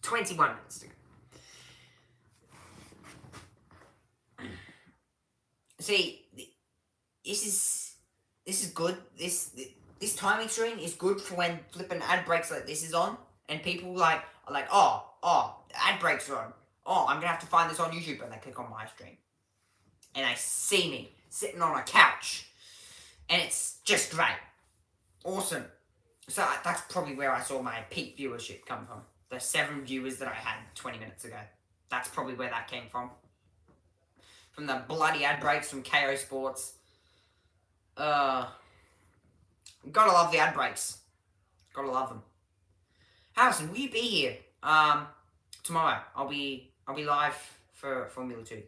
21 minutes to go. See, this is good. This timing screen is good for when flipping ad breaks like this is on, and people are like, oh, ad breaks are on. Oh, I'm gonna have to find this on YouTube, and they click on my stream, and they see me sitting on a couch, and it's just great, awesome. So that's probably where I saw my peak viewership come from. The 7 viewers that I had 20 minutes ago. That's probably where that came from. From the bloody ad breaks from KO Sports. Gotta love the ad breaks. Gotta love them. Harrison, will you be here? Tomorrow. I'll be live for Formula 2.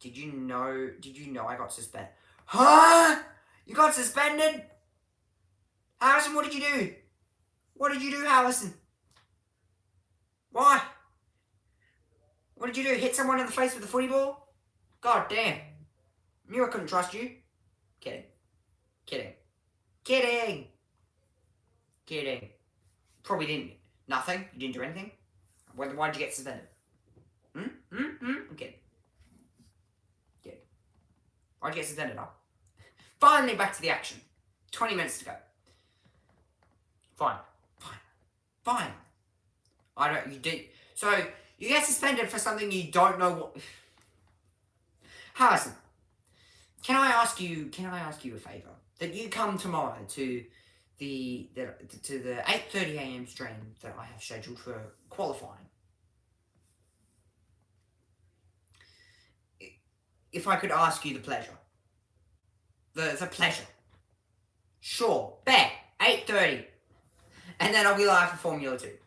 Did you know I got suspended? Huh? You got suspended? Harrison, what did you do? What did you do, Harrison? Why? What did you do? Hit someone in the face with a footy ball? God damn. Knew I couldn't trust you. Kidding. Probably didn't. Nothing? You didn't do anything? Why'd you get suspended? I'm kidding. Why'd you get suspended, huh? Finally back to the action. 20 minutes to go. Fine. You did. So, you get suspended for something you don't know what... Harrison, can I ask you a favour? That you come tomorrow to the 8:30 AM stream that I have scheduled for qualifying. If I could ask you the pleasure. The pleasure. Sure. Bet. 8:30. And then I'll be live for Formula 2.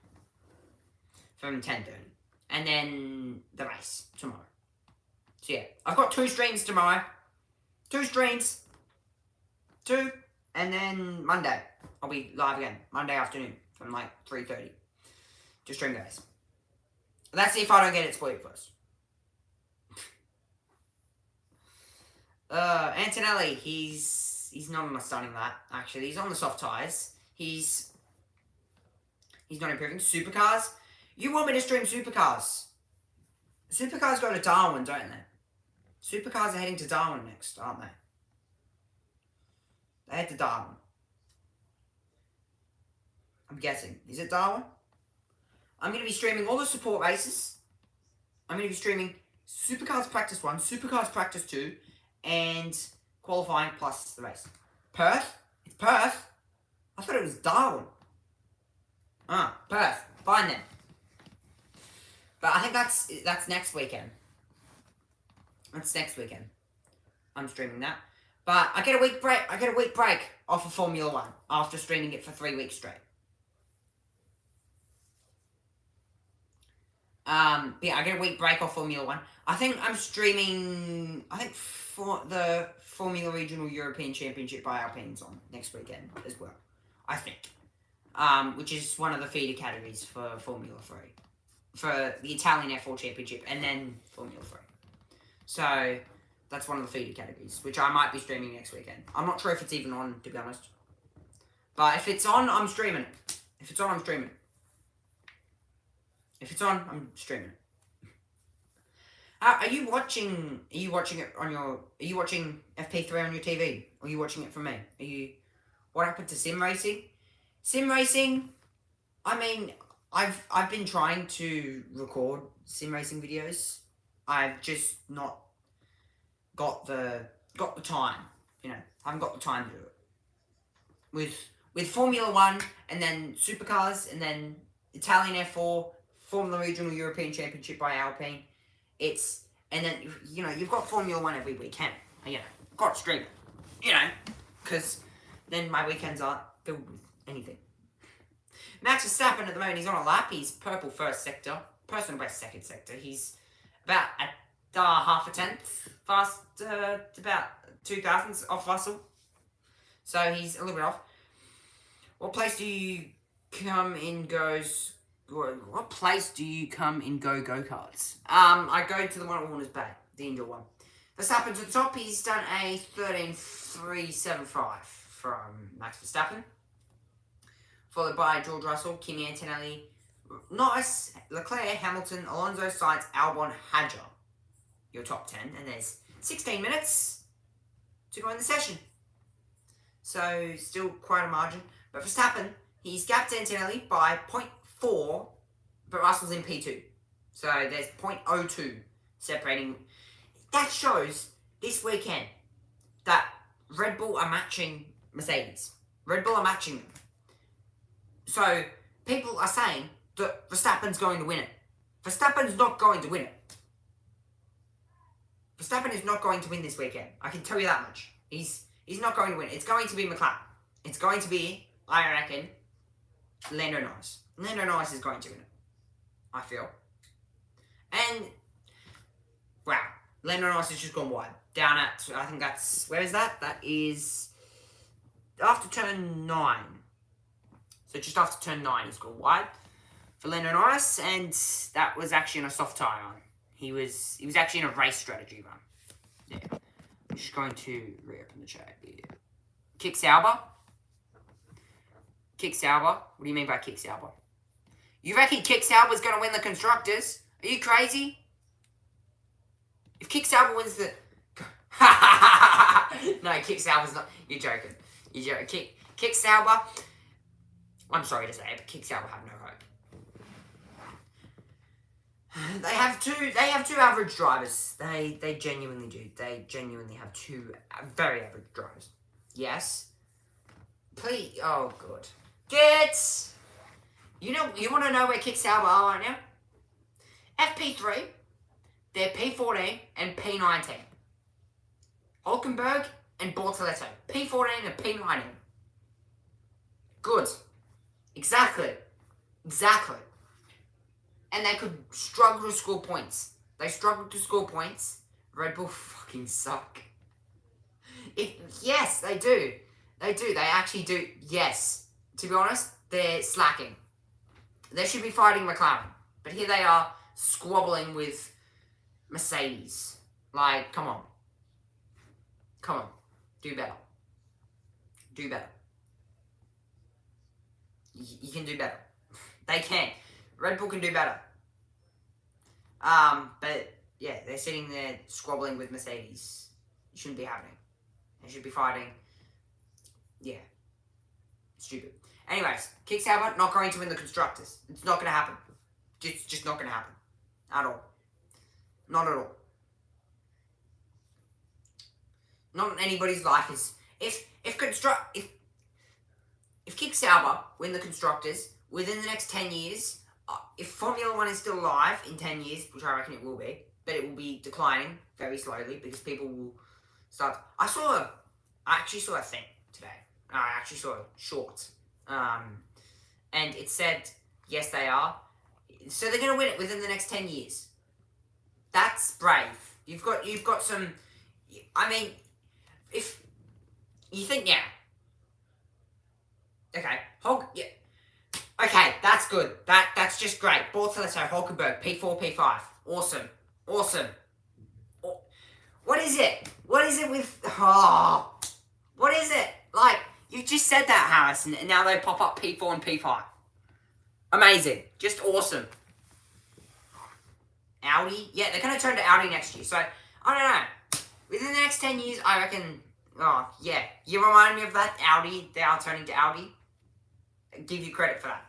From 10:30. And then the race tomorrow. So yeah, I've got 2 streams tomorrow. 2 streams. 2. And then Monday, I'll be live again. Monday afternoon from like 3:30. To stream guys. That's if I don't get it spoiled first. Antonelli, he's he's not on a stunning lap, actually. He's on the soft tyres. He's not improving. Supercars. You want me to stream supercars? Supercars go to Darwin, don't they? Supercars are heading to Darwin next, aren't they? They head to Darwin. I'm guessing. Is it Darwin? I'm going to be streaming all the support races. I'm going to be streaming Supercars Practice 1, Supercars Practice 2, and qualifying plus the race. Perth? It's Perth? I thought it was Darwin. Perth. Fine then. But I think that's next weekend. That's next weekend. I'm streaming that. But I get a week break off of Formula 1 after streaming it for 3 weeks straight. Yeah, I get a week break off Formula 1. I think I'm streaming, for the Formula Regional European Championship by Alpine's on next weekend as well. I think. Which is one of the feeder categories for Formula 3. For the Italian F4 Championship and then Formula 3. So, that's one of the feeder categories, which I might be streaming next weekend. I'm not sure if it's even on, to be honest. But if it's on, I'm streaming it. If it's on, I'm streaming it. If it's on, I'm streaming it. Are you watching it on your... Are you watching FP3 on your TV? Or are you watching it from me? What happened to sim racing? Sim racing, I mean, I've been trying to record sim racing videos. I've just not got the time. You know, I haven't got the time to do it. With Formula 1, and then Supercars, and then Italian F4, Formula Regional European Championship by Alpine. And then, you know, you've got Formula 1 every weekend. You know, got to stream it. You know, because then my weekends aren't filled with anything. Max Verstappen at the moment, he's on a lap. He's purple first sector, personal best second sector. He's about half a tenth fast, about 2,000ths off Russell. So he's a little bit off. What place do you come in go-karts? I go to the one at Warner's Bay, the indoor one. Verstappen to the top, he's done a 13.375 from Max Verstappen. Followed by George Russell, Kimi Antonelli, Norris, Leclerc, Hamilton, Alonso, Sainz, Albon, Hadjar. Your top 10. And there's 16 minutes to go in the session. So, still quite a margin. But Verstappen, he's gapped Antonelli by 0.4, but Russell's in P2. So, there's 0.02 separating. That shows this weekend that Red Bull are matching Mercedes. Red Bull are matching them. So, people are saying that Verstappen's going to win it. Verstappen's not going to win it. Verstappen is not going to win this weekend. I can tell you that much. He's not going to win. It's going to be McLaren. It's going to be, I reckon, Lando Norris. Lando Norris is going to win it. I feel. And, wow. Lando Norris has just gone wide. Down at, I think that's, where is that? That is after turn 9. So just after turn 9, he's gone wide for Lando Norris, and that was actually on a soft tyre run. He was actually in a race strategy run. Yeah. I'm just going to reopen the chat here. Kick Sauber. Kick Sauber. What do you mean by Kick Sauber? You reckon Kick Sauber's going to win the Constructors? Are you crazy? If Kick Sauber wins the... No, Kick Sauber's not... You're joking. You're joking. Kick Sauber... I'm sorry to say it, but Kick Sauber have no hope. They have two average drivers. They genuinely do. They genuinely have two very average drivers. Yes. Please. Oh, good. You want to know where Kick Sauber are right now? FP3, they're P14 and P19. Hulkenberg and Bortoletto. P14 and P19. Good. Exactly. And they could struggle to score points. They struggled to score points. Red Bull fucking suck. Yes, they do. They do. They actually do. Yes. To be honest, they're slacking. They should be fighting McLaren. But here they are squabbling with Mercedes. Like, come on. Come on. Do better. do better. You can do better. They can. Red Bull can do better. But yeah, they're sitting there squabbling with Mercedes. It shouldn't be happening. They should be fighting. Yeah. Stupid. Anyways, Kick Sauber not going to win the Constructors. It's not going to happen. It's just not going to happen. At all. Not at all. Not in anybody's life is... If Kick Sauber win the Constructors within the next 10 years, if Formula 1 is still alive in 10 years, which I reckon it will be, but it will be declining very slowly because people will start... I actually saw a thing today. I actually saw a short. And it said, yes, they are. So they're going to win it within the next 10 years. That's brave. You've got some... I mean, if you think, yeah. Okay, yeah. Okay, that's good. That's just great. Bortoleto, Hulkenberg, P4, P5. Awesome. What is it? What is it with... Oh, what is it? Like, you just said that, Harrison, and now they pop up P4 and P5. Amazing. Just awesome. Audi? Yeah, they're going to turn to Audi next year. So, I don't know. Within the next 10 years, I reckon... Oh, yeah. You remind me of that Audi. They are turning to Audi. I give you credit for that.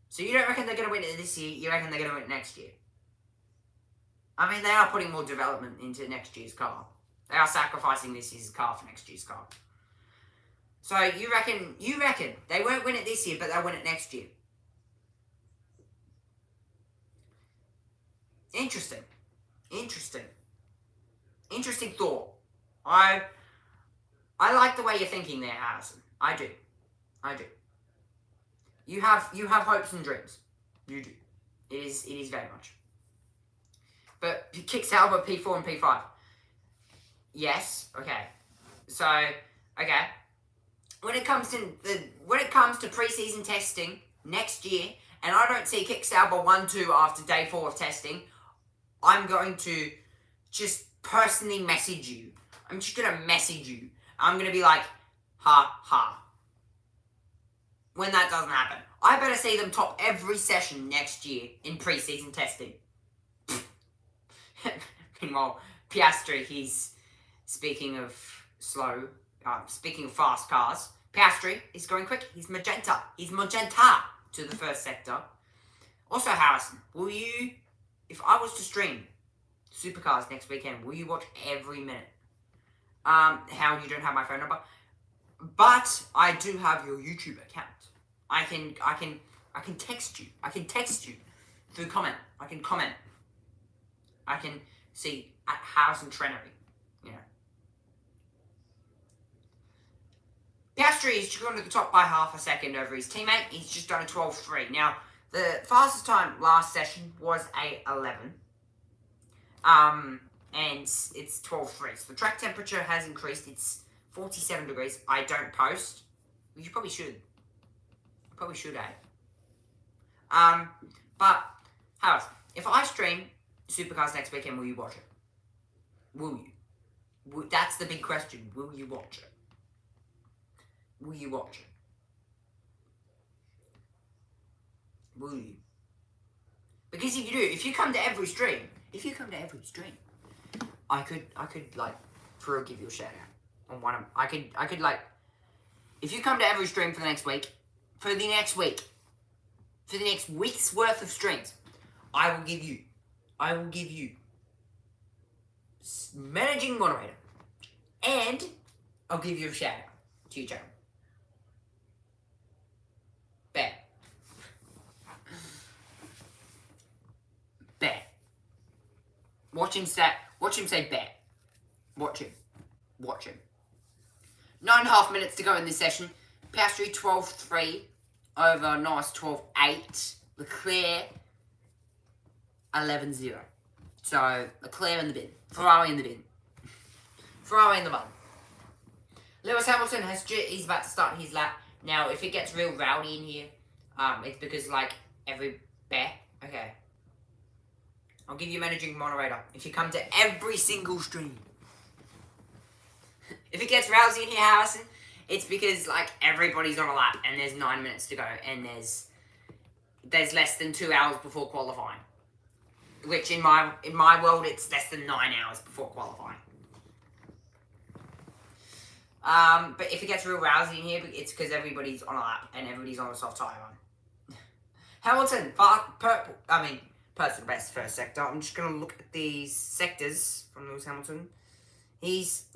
So you don't reckon they're going to win it this year. You reckon they're going to win it next year. I mean, they are putting more development into next year's car. They are sacrificing this year's car for next year's car. So you reckon they won't win it this year, but they'll win it next year. Interesting thought. I like the way you're thinking there, Harrison. I do. You have hopes and dreams. You do. It is very much. But Kick Sauber, P4 and P5. Yes. Okay. So okay. When it comes to preseason testing next year, and I don't see Kick Sauber 1-2 after day 4 of testing, I'm going to just personally message you. I'm just gonna message you. I'm gonna be like, ha ha. When that doesn't happen, I better see them top every session next year in preseason testing. Meanwhile, Piastri, he's speaking of fast cars. Piastri is going quick. He's magenta to the first sector. Also, Harrison, will you, if I was to stream Supercars next weekend, will you watch every minute? How you don't have my phone number, but I do have your YouTube account. I can text you. I can text you through comment. I can comment. I can see at Harrison Trenery. You know. Piastri is just gone to the top by half a second over his teammate. He's just done a 12.3. Now, the fastest time last session was a 11. And it's 12.3. So the track temperature has increased. It's 47 degrees. I don't post. You probably should. Probably should, eh? But, Harris, if I stream Supercars next weekend, will you watch it? Will you? That's the big question. Will you watch it? Will you watch it? Will you? Because if you do, if you come to every stream, I could like give you a shout out on one of I could like if you come to every stream for the next week's worth of streams, I will give you managing moderator, and I'll give you a shout out to your channel. Bet. Watch him say bet. Watch him. 9.5 minutes to go in this session. Piastri 12.3 over Norris 12.8. Leclerc 11.0. So Leclerc in the bin. Ferrari in the bin. Ferrari in the bun. Lewis Hamilton he's about to start his lap. Now if it gets real rowdy in here, it's because like every bet. Okay. I'll give you managing moderator if you come to every single stream. If it gets rousy in here, Harrison, It's because like everybody's on a lap and there's 9 minutes to go and there's less than 2 hours before qualifying. Which in my world it's less than 9 hours before qualifying. But if it gets real rousy in here, it's because everybody's on a lap and everybody's on a soft tyre run. Hamilton, personal best first sector. I'm just gonna look at these sectors from Lewis Hamilton. He's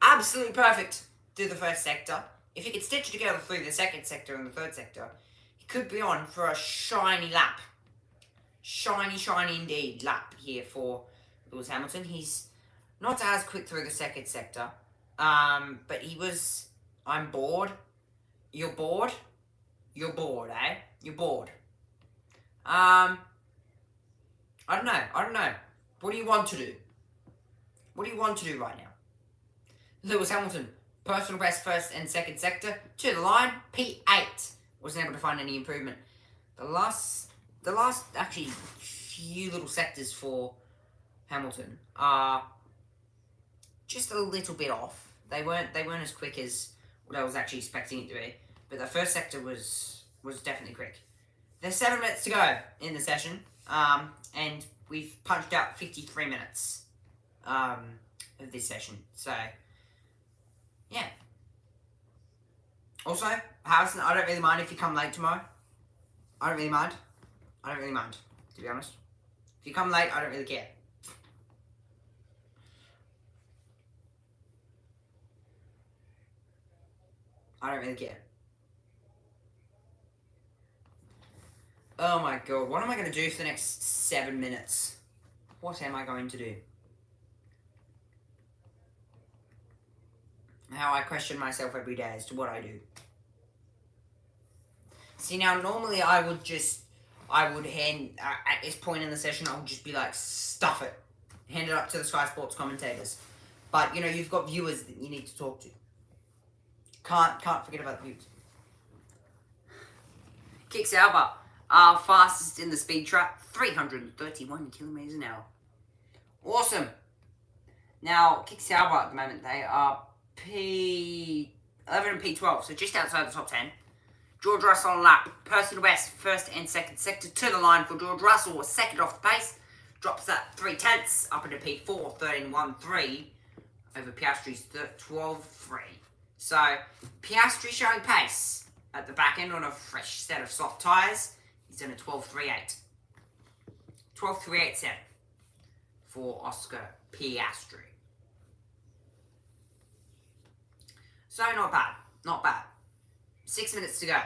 absolutely perfect through the first sector. If he could stitch it together through the second sector and the third sector, he could be on for a shiny lap. Shiny indeed lap here for Lewis Hamilton. He's not as quick through the second sector. But he was... I'm bored. You're bored? You're bored, eh? You're bored. I don't know. What do you want to do? What do you want to do right now? Lewis Hamilton, personal best first and second sector, to the line, P8. Wasn't able to find any improvement. The last actually few little sectors for Hamilton are just a little bit off. They weren't as quick as what I was actually expecting it to be. But the first sector was definitely quick. There's 7 minutes to go in the session, and we've punched out 53 minutes of this session. So, yeah. Also, Harrison, I don't really mind if you come late tomorrow. I don't really mind, to be honest. If you come late, I don't really care. I don't really care. Oh my god, what am I going to do for the next 7 minutes? What am I going to do? How I question myself every day as to what I do. See, now, normally I would hand, at this point in the session, I would just be like, stuff it. Hand it up to the Sky Sports commentators. But, you know, you've got viewers that you need to talk to. Can't forget about the viewers. Kick Sauber, fastest in the speed trap, 331 kilometers an hour. Awesome. Now, Kick Sauber at the moment, they are P11 and P12, so just outside the top 10. George Russell on lap, personal best, first and second sector, to the line for George Russell, a second off the pace, drops that 3/10 up into P4, 13.13, over Piastri's 12.3. So, Piastri showing pace at the back end on a fresh set of soft tyres. He's done a 12.38. 12.387 for Oscar Piastri. So, not bad. Not bad. 6 minutes to go.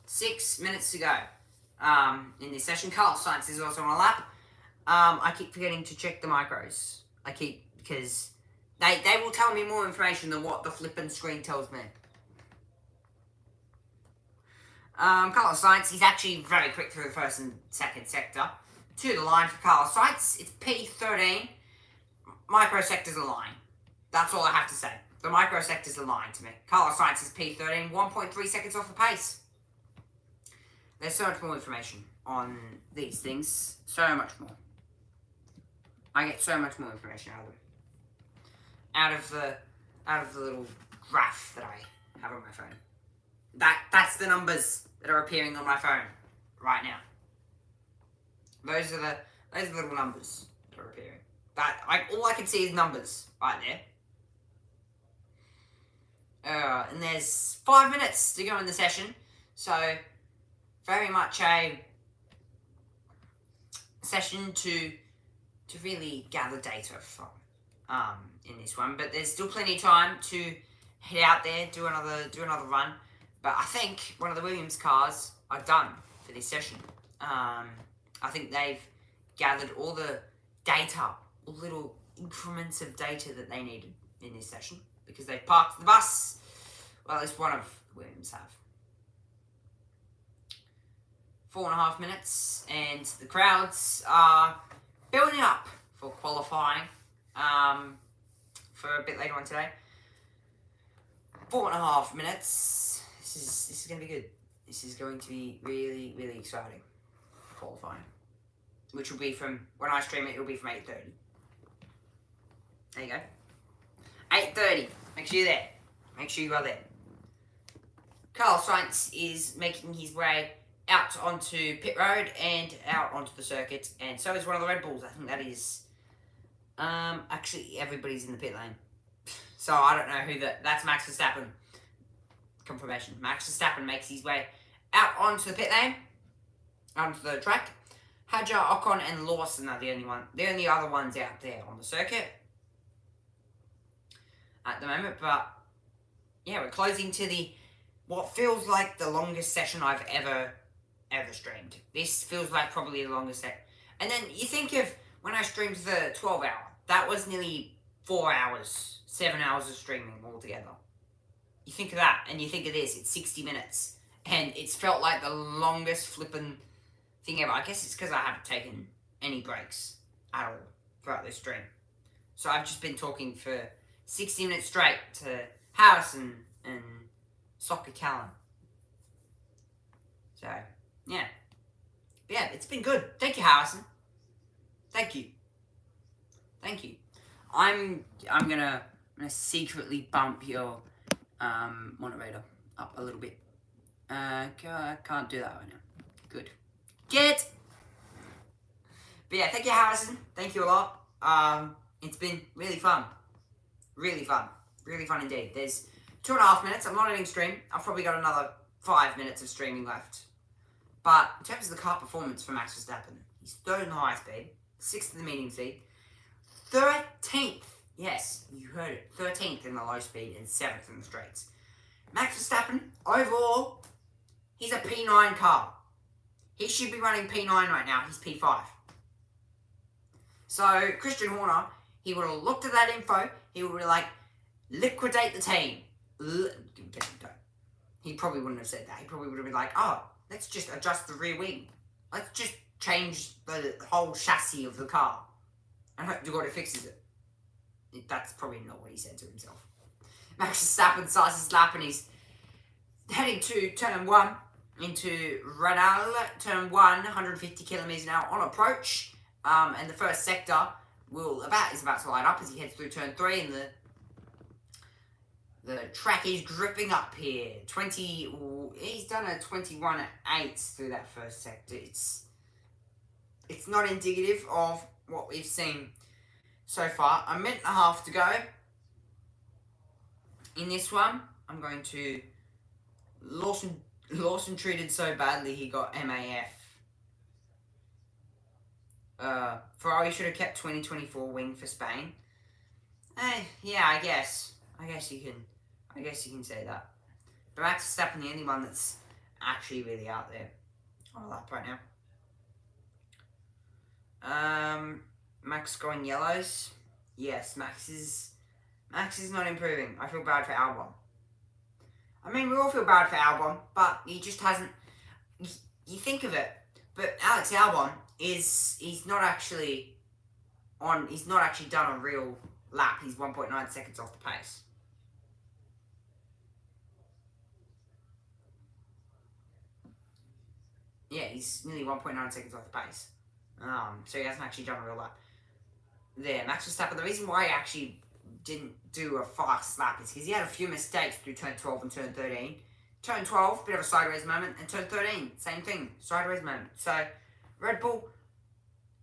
6 minutes to go in this session. Carlos Sainz is also on a lap. I keep forgetting to check the micros. Because they will tell me more information than what the flippin' screen tells me. Carlos Sainz, he's actually very quick through the first and second sector. To the line for Carlos Sainz, it's P13. Microsectors are lying. That's all I have to say. The microsectors are lying to me. Carlos Sainz is P13, 1.3 seconds off the pace. There's so much more information on these things. So much more. I get so much more information out of them. Out of the little graph that I have on my phone. That's the numbers that are appearing on my phone right now. Those are the little numbers that are appearing. All I can see is numbers right there. And there's 5 minutes to go in the session, so very much a session to really gather data from in this one. But there's still plenty of time to head out there, do another run. But I think one of the Williams cars are done for this session. I think they've gathered all the data, all little increments of data that they needed in this session. Because they've parked the bus. Well, at least one of the Williams have. 4.5 minutes, and the crowds are building up for qualifying for a bit later on today. 4.5 minutes. This is going to be good. This is going to be really, really exciting. Qualifying, which will be from when I stream it. It'll be from 8:30. There you go. 8:30. Make sure you're there. Make sure you are there. Carlos Sainz is making his way out onto pit road and out onto the circuit, and so is one of the Red Bulls. I think that is, actually everybody's in the pit lane. So I don't know who that's Max Verstappen. Confirmation. Max Verstappen makes his way out onto the pit lane, onto the track. Hadjar, Ocon, and Lawson are the only other ones out there on the circuit at the moment. But yeah, we're closing to what feels like the longest session I've ever streamed. This feels like probably the longest set. And then you think of when I streamed the 12 hour, that was nearly 4 hours, 7 hours of streaming altogether. You think of that, and you think of this, it's 60 minutes. And it's felt like the longest flippin' thing ever. I guess it's because I haven't taken any breaks at all throughout this stream. So I've just been talking for 60 minutes straight to Harrison and Soccer Callan. So, yeah. But yeah, it's been good. Thank you, Harrison. Thank you. Thank you. I'm gonna secretly bump your moderator up a little bit. I can't do that right now. Good. Get. But yeah, thank you, Harrison. Thank you a lot. It's been really fun. Really fun. Really fun indeed. There's 2.5 minutes. I'm not ending stream. I've probably got another 5 minutes of streaming left. But in terms of the car performance for Max Verstappen, he's 3rd in the high speed, 6th in the medium speed, 13th, yes, you heard it, 13th in the low speed and 7th in the straights. Max Verstappen, overall, he's a P9 car. He should be running P9 right now. He's P5. So, Christian Horner, he would have looked at that info. He would be like, liquidate the team. He probably wouldn't have said that. He probably would have been like, oh, let's just adjust the rear wing. Let's just change the whole chassis of the car. And hope to God it fixes it. That's probably not what he said to himself. Max Verstappen starts his lap and he's heading to turn 1 into Renal. Turn 1, 150 kilometers an hour on approach. And the first sector is about to light up as he heads through turn 3, and the track is gripping up here. He's done a 21.8 through that first sector. It's not indicative of what we've seen so far. A minute and a half to go. In this one, I'm going to Lawson treated so badly he got MAF. Ferrari should have kept 2024 wing for Spain. Yeah, I guess you can say that. But Max Verstappen, the only one that's actually really out there on a lap right now. Max going yellows. Yes, Max is not improving. I feel bad for Albon. I mean, we all feel bad for Albon, but he just hasn't. You think of it, but Alex Albon he's not actually done a real lap. He's 1.9 seconds off the pace. Yeah, he's nearly 1.9 seconds off the pace. So he hasn't actually done a real lap. There, Max Verstappen, the reason why he actually didn't do a fast lap is because he had a few mistakes through turn 12 and turn 13. Turn 12, bit of a sideways moment, and turn 13, same thing, sideways moment. So, Red Bull,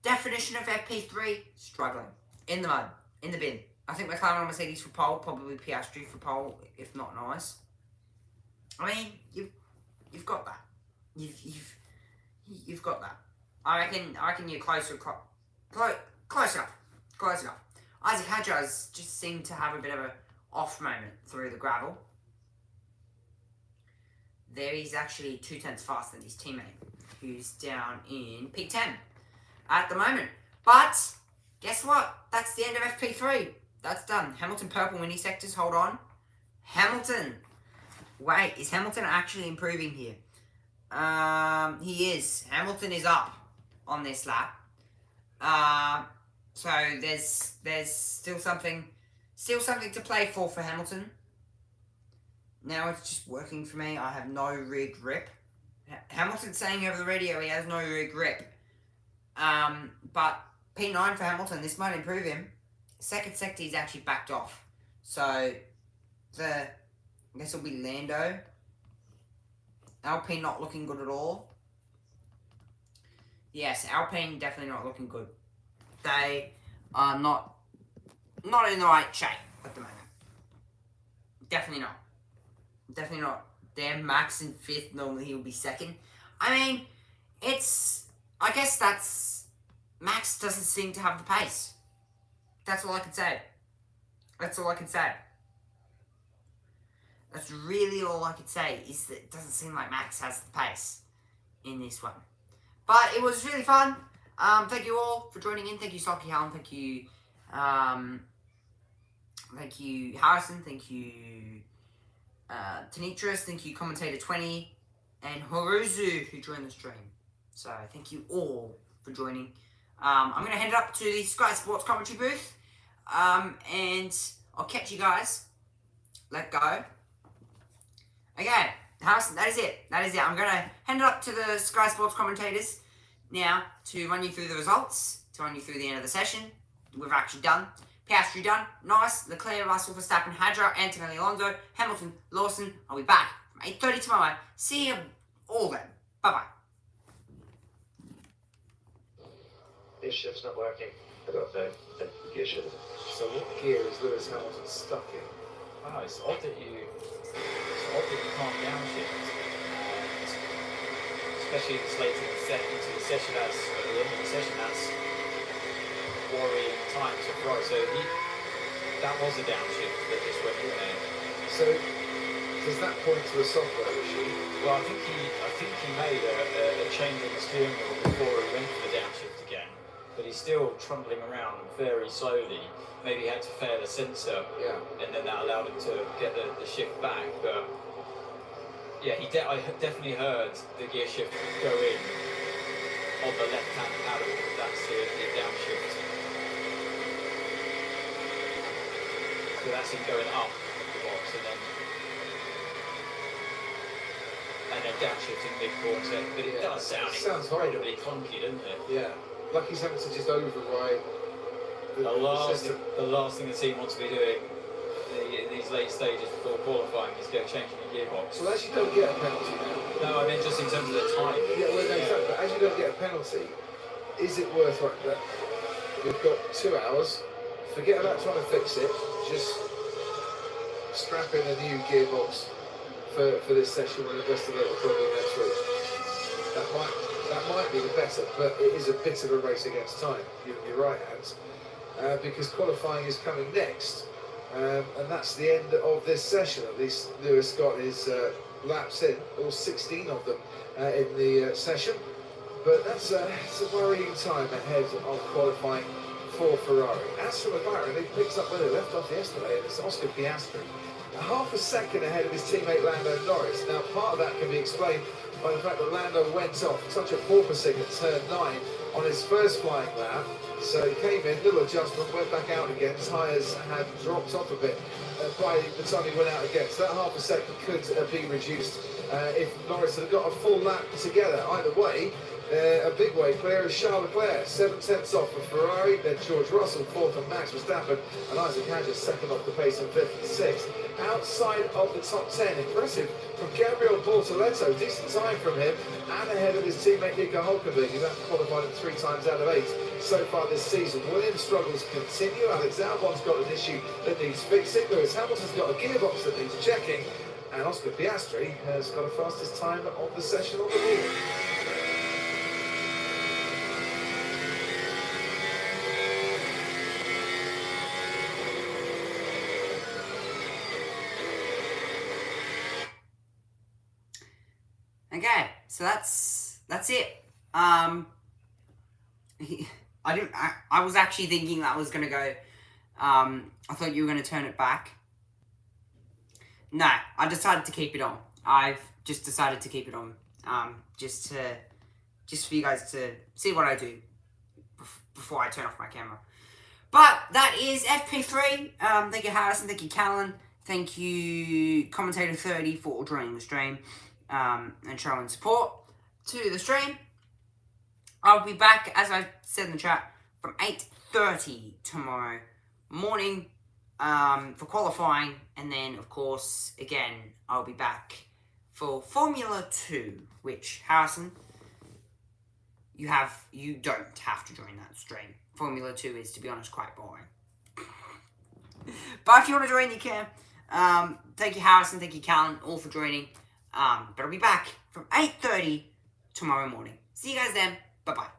definition of FP3, struggling. In the mud, in the bin. I think McLaren and Mercedes for pole, probably Piastri for pole, if not Norris. I mean, you've got that. You've got that. I reckon you're close enough. Isaac Hadjar just seemed to have a bit of an off moment through the gravel. There he's actually 2 tenths faster than his teammate, who's down in P10 at the moment. But guess what? That's the end of FP3. That's done. Hamilton purple mini sectors. Hold on. Hamilton. Wait, is Hamilton actually improving here? He is. Hamilton is up on this lap. So there's still something to play for Hamilton. Now it's just working for me. I have no rear grip. Hamilton's saying over the radio he has no rear grip. But P9 for Hamilton, this might improve him. Second sector he's actually backed off. So the guess it'll be Lando. Alpine not looking good at all. Yes, Alpine definitely not looking good. They are not in the right shape at the moment. Definitely not. Definitely not. Damn, Max in 5th, normally he'll be 2nd. I mean, I guess that's... Max doesn't seem to have the pace. That's all I can say. That's all I can say. That's really all I could say, is that it doesn't seem like Max has the pace in this one. But it was really fun. Thank you all for joining in. Thank you, Socky Helen. Thank you, Harrison. Thank you, Tanitris. Thank you, Commentator 20, and Horuzu, who joined the stream. So thank you all for joining. I'm going to head up to the Sky Sports commentary booth, and I'll catch you guys. Let go. Okay, Harrison, that is it. That is it. I'm going to hand it up to the Sky Sports commentators now to run you through the results, to run you through the end of the session. We've actually done. Piastri done. Nice. Leclerc, Russell, Verstappen, Hadjar, Antonelli, Alonso, Hamilton, Lawson. I'll be back from 8:30 tomorrow. See you all then. Bye-bye. This shift's not working. I don't know. The gear shift. So what gear is Lewis Hamilton stuck in? Oh, it's odd that you can't downshift. Especially this late into the session, at the end of the session, that's worrying times. Right, so that was a downshift that just went in there. So does that point to a software issue? Well, I think he made a change in the steering wheel before he went for the downshift again, but he's still trundling around very slowly. Maybe he had to fail a sensor, Yeah. and then that allowed him to get the shift back. But yeah, I definitely heard the gear shift go in on the left-hand paddle. That's the downshift. So that's him going up the box, and then downshifting mid-quarter. But it does sound incredibly clunky, doesn't it? Yeah. Like he's having to just override The system. last thing the team wants to be doing in these late stages before qualifying is go changing the gearbox. Well, as you don't get a penalty now. No, I mean just in terms of the time. Yeah, well, no, exactly. But as you don't get a penalty, is it worth that? We've got 2 hours. Forget about trying to fix it. Just strap in a new gearbox for this session and investigate the problem next week. That might be the better, but it is a bit of a race against time. You're right, Hans, because qualifying is coming next, and that's the end of this session. At least Lewis got his laps in, all 16 of them in the session. But it's a worrying time ahead of qualifying for Ferrari. As for McLaren, they picked up where they left off yesterday, and it's Oscar Piastri. Half a second ahead of his teammate Lando Norris. Now, part of that can be explained by the fact that Lando went off such a porpoising at turn 9 on his first flying lap. So he came in, little adjustment, went back out again. Tyres had dropped off a bit by the time he went out again. So that half a second could be reduced if Norris had got a full lap together. Either way, a big way clear is Charles Leclerc, 7/10 off for Ferrari, then George Russell 4th and Max Verstappen, and Isaac Hadjar 2nd off the pace and 5th and 6th. Outside of the top 10, impressive from Gabriel Bortoletto, decent time from him, and ahead of his teammate Nico Hulkenberg, who's qualified him 3 times out of 8 so far this season. Williams' struggles continue. Alex Albon's got an issue that needs fixing. Lewis Hamilton's got a gearbox that needs checking, and Oscar Piastri has got a fastest time of the session on the board. Okay, so that's it. I was actually thinking that was gonna go. I thought you were gonna turn it back. No, I decided to keep it on. I've just decided to keep it on. Just for you guys to see what I do before I turn off my camera. But that is FP3. Thank you, Harrison. Thank you, Callan. Thank you, Commentator 30, for joining the stream. And showing support to the stream. I'll be back, as I said in the chat, from 8:30 tomorrow morning. for qualifying, and then of course again I'll be back for Formula 2, which Harrison, you don't have to join that stream. Formula 2 is, to be honest, quite boring. But if you want to join, you can. Thank you, Harrison. Thank you, Callan, all for joining. But I'll be back from 8:30 tomorrow morning. See you guys then. Bye-bye.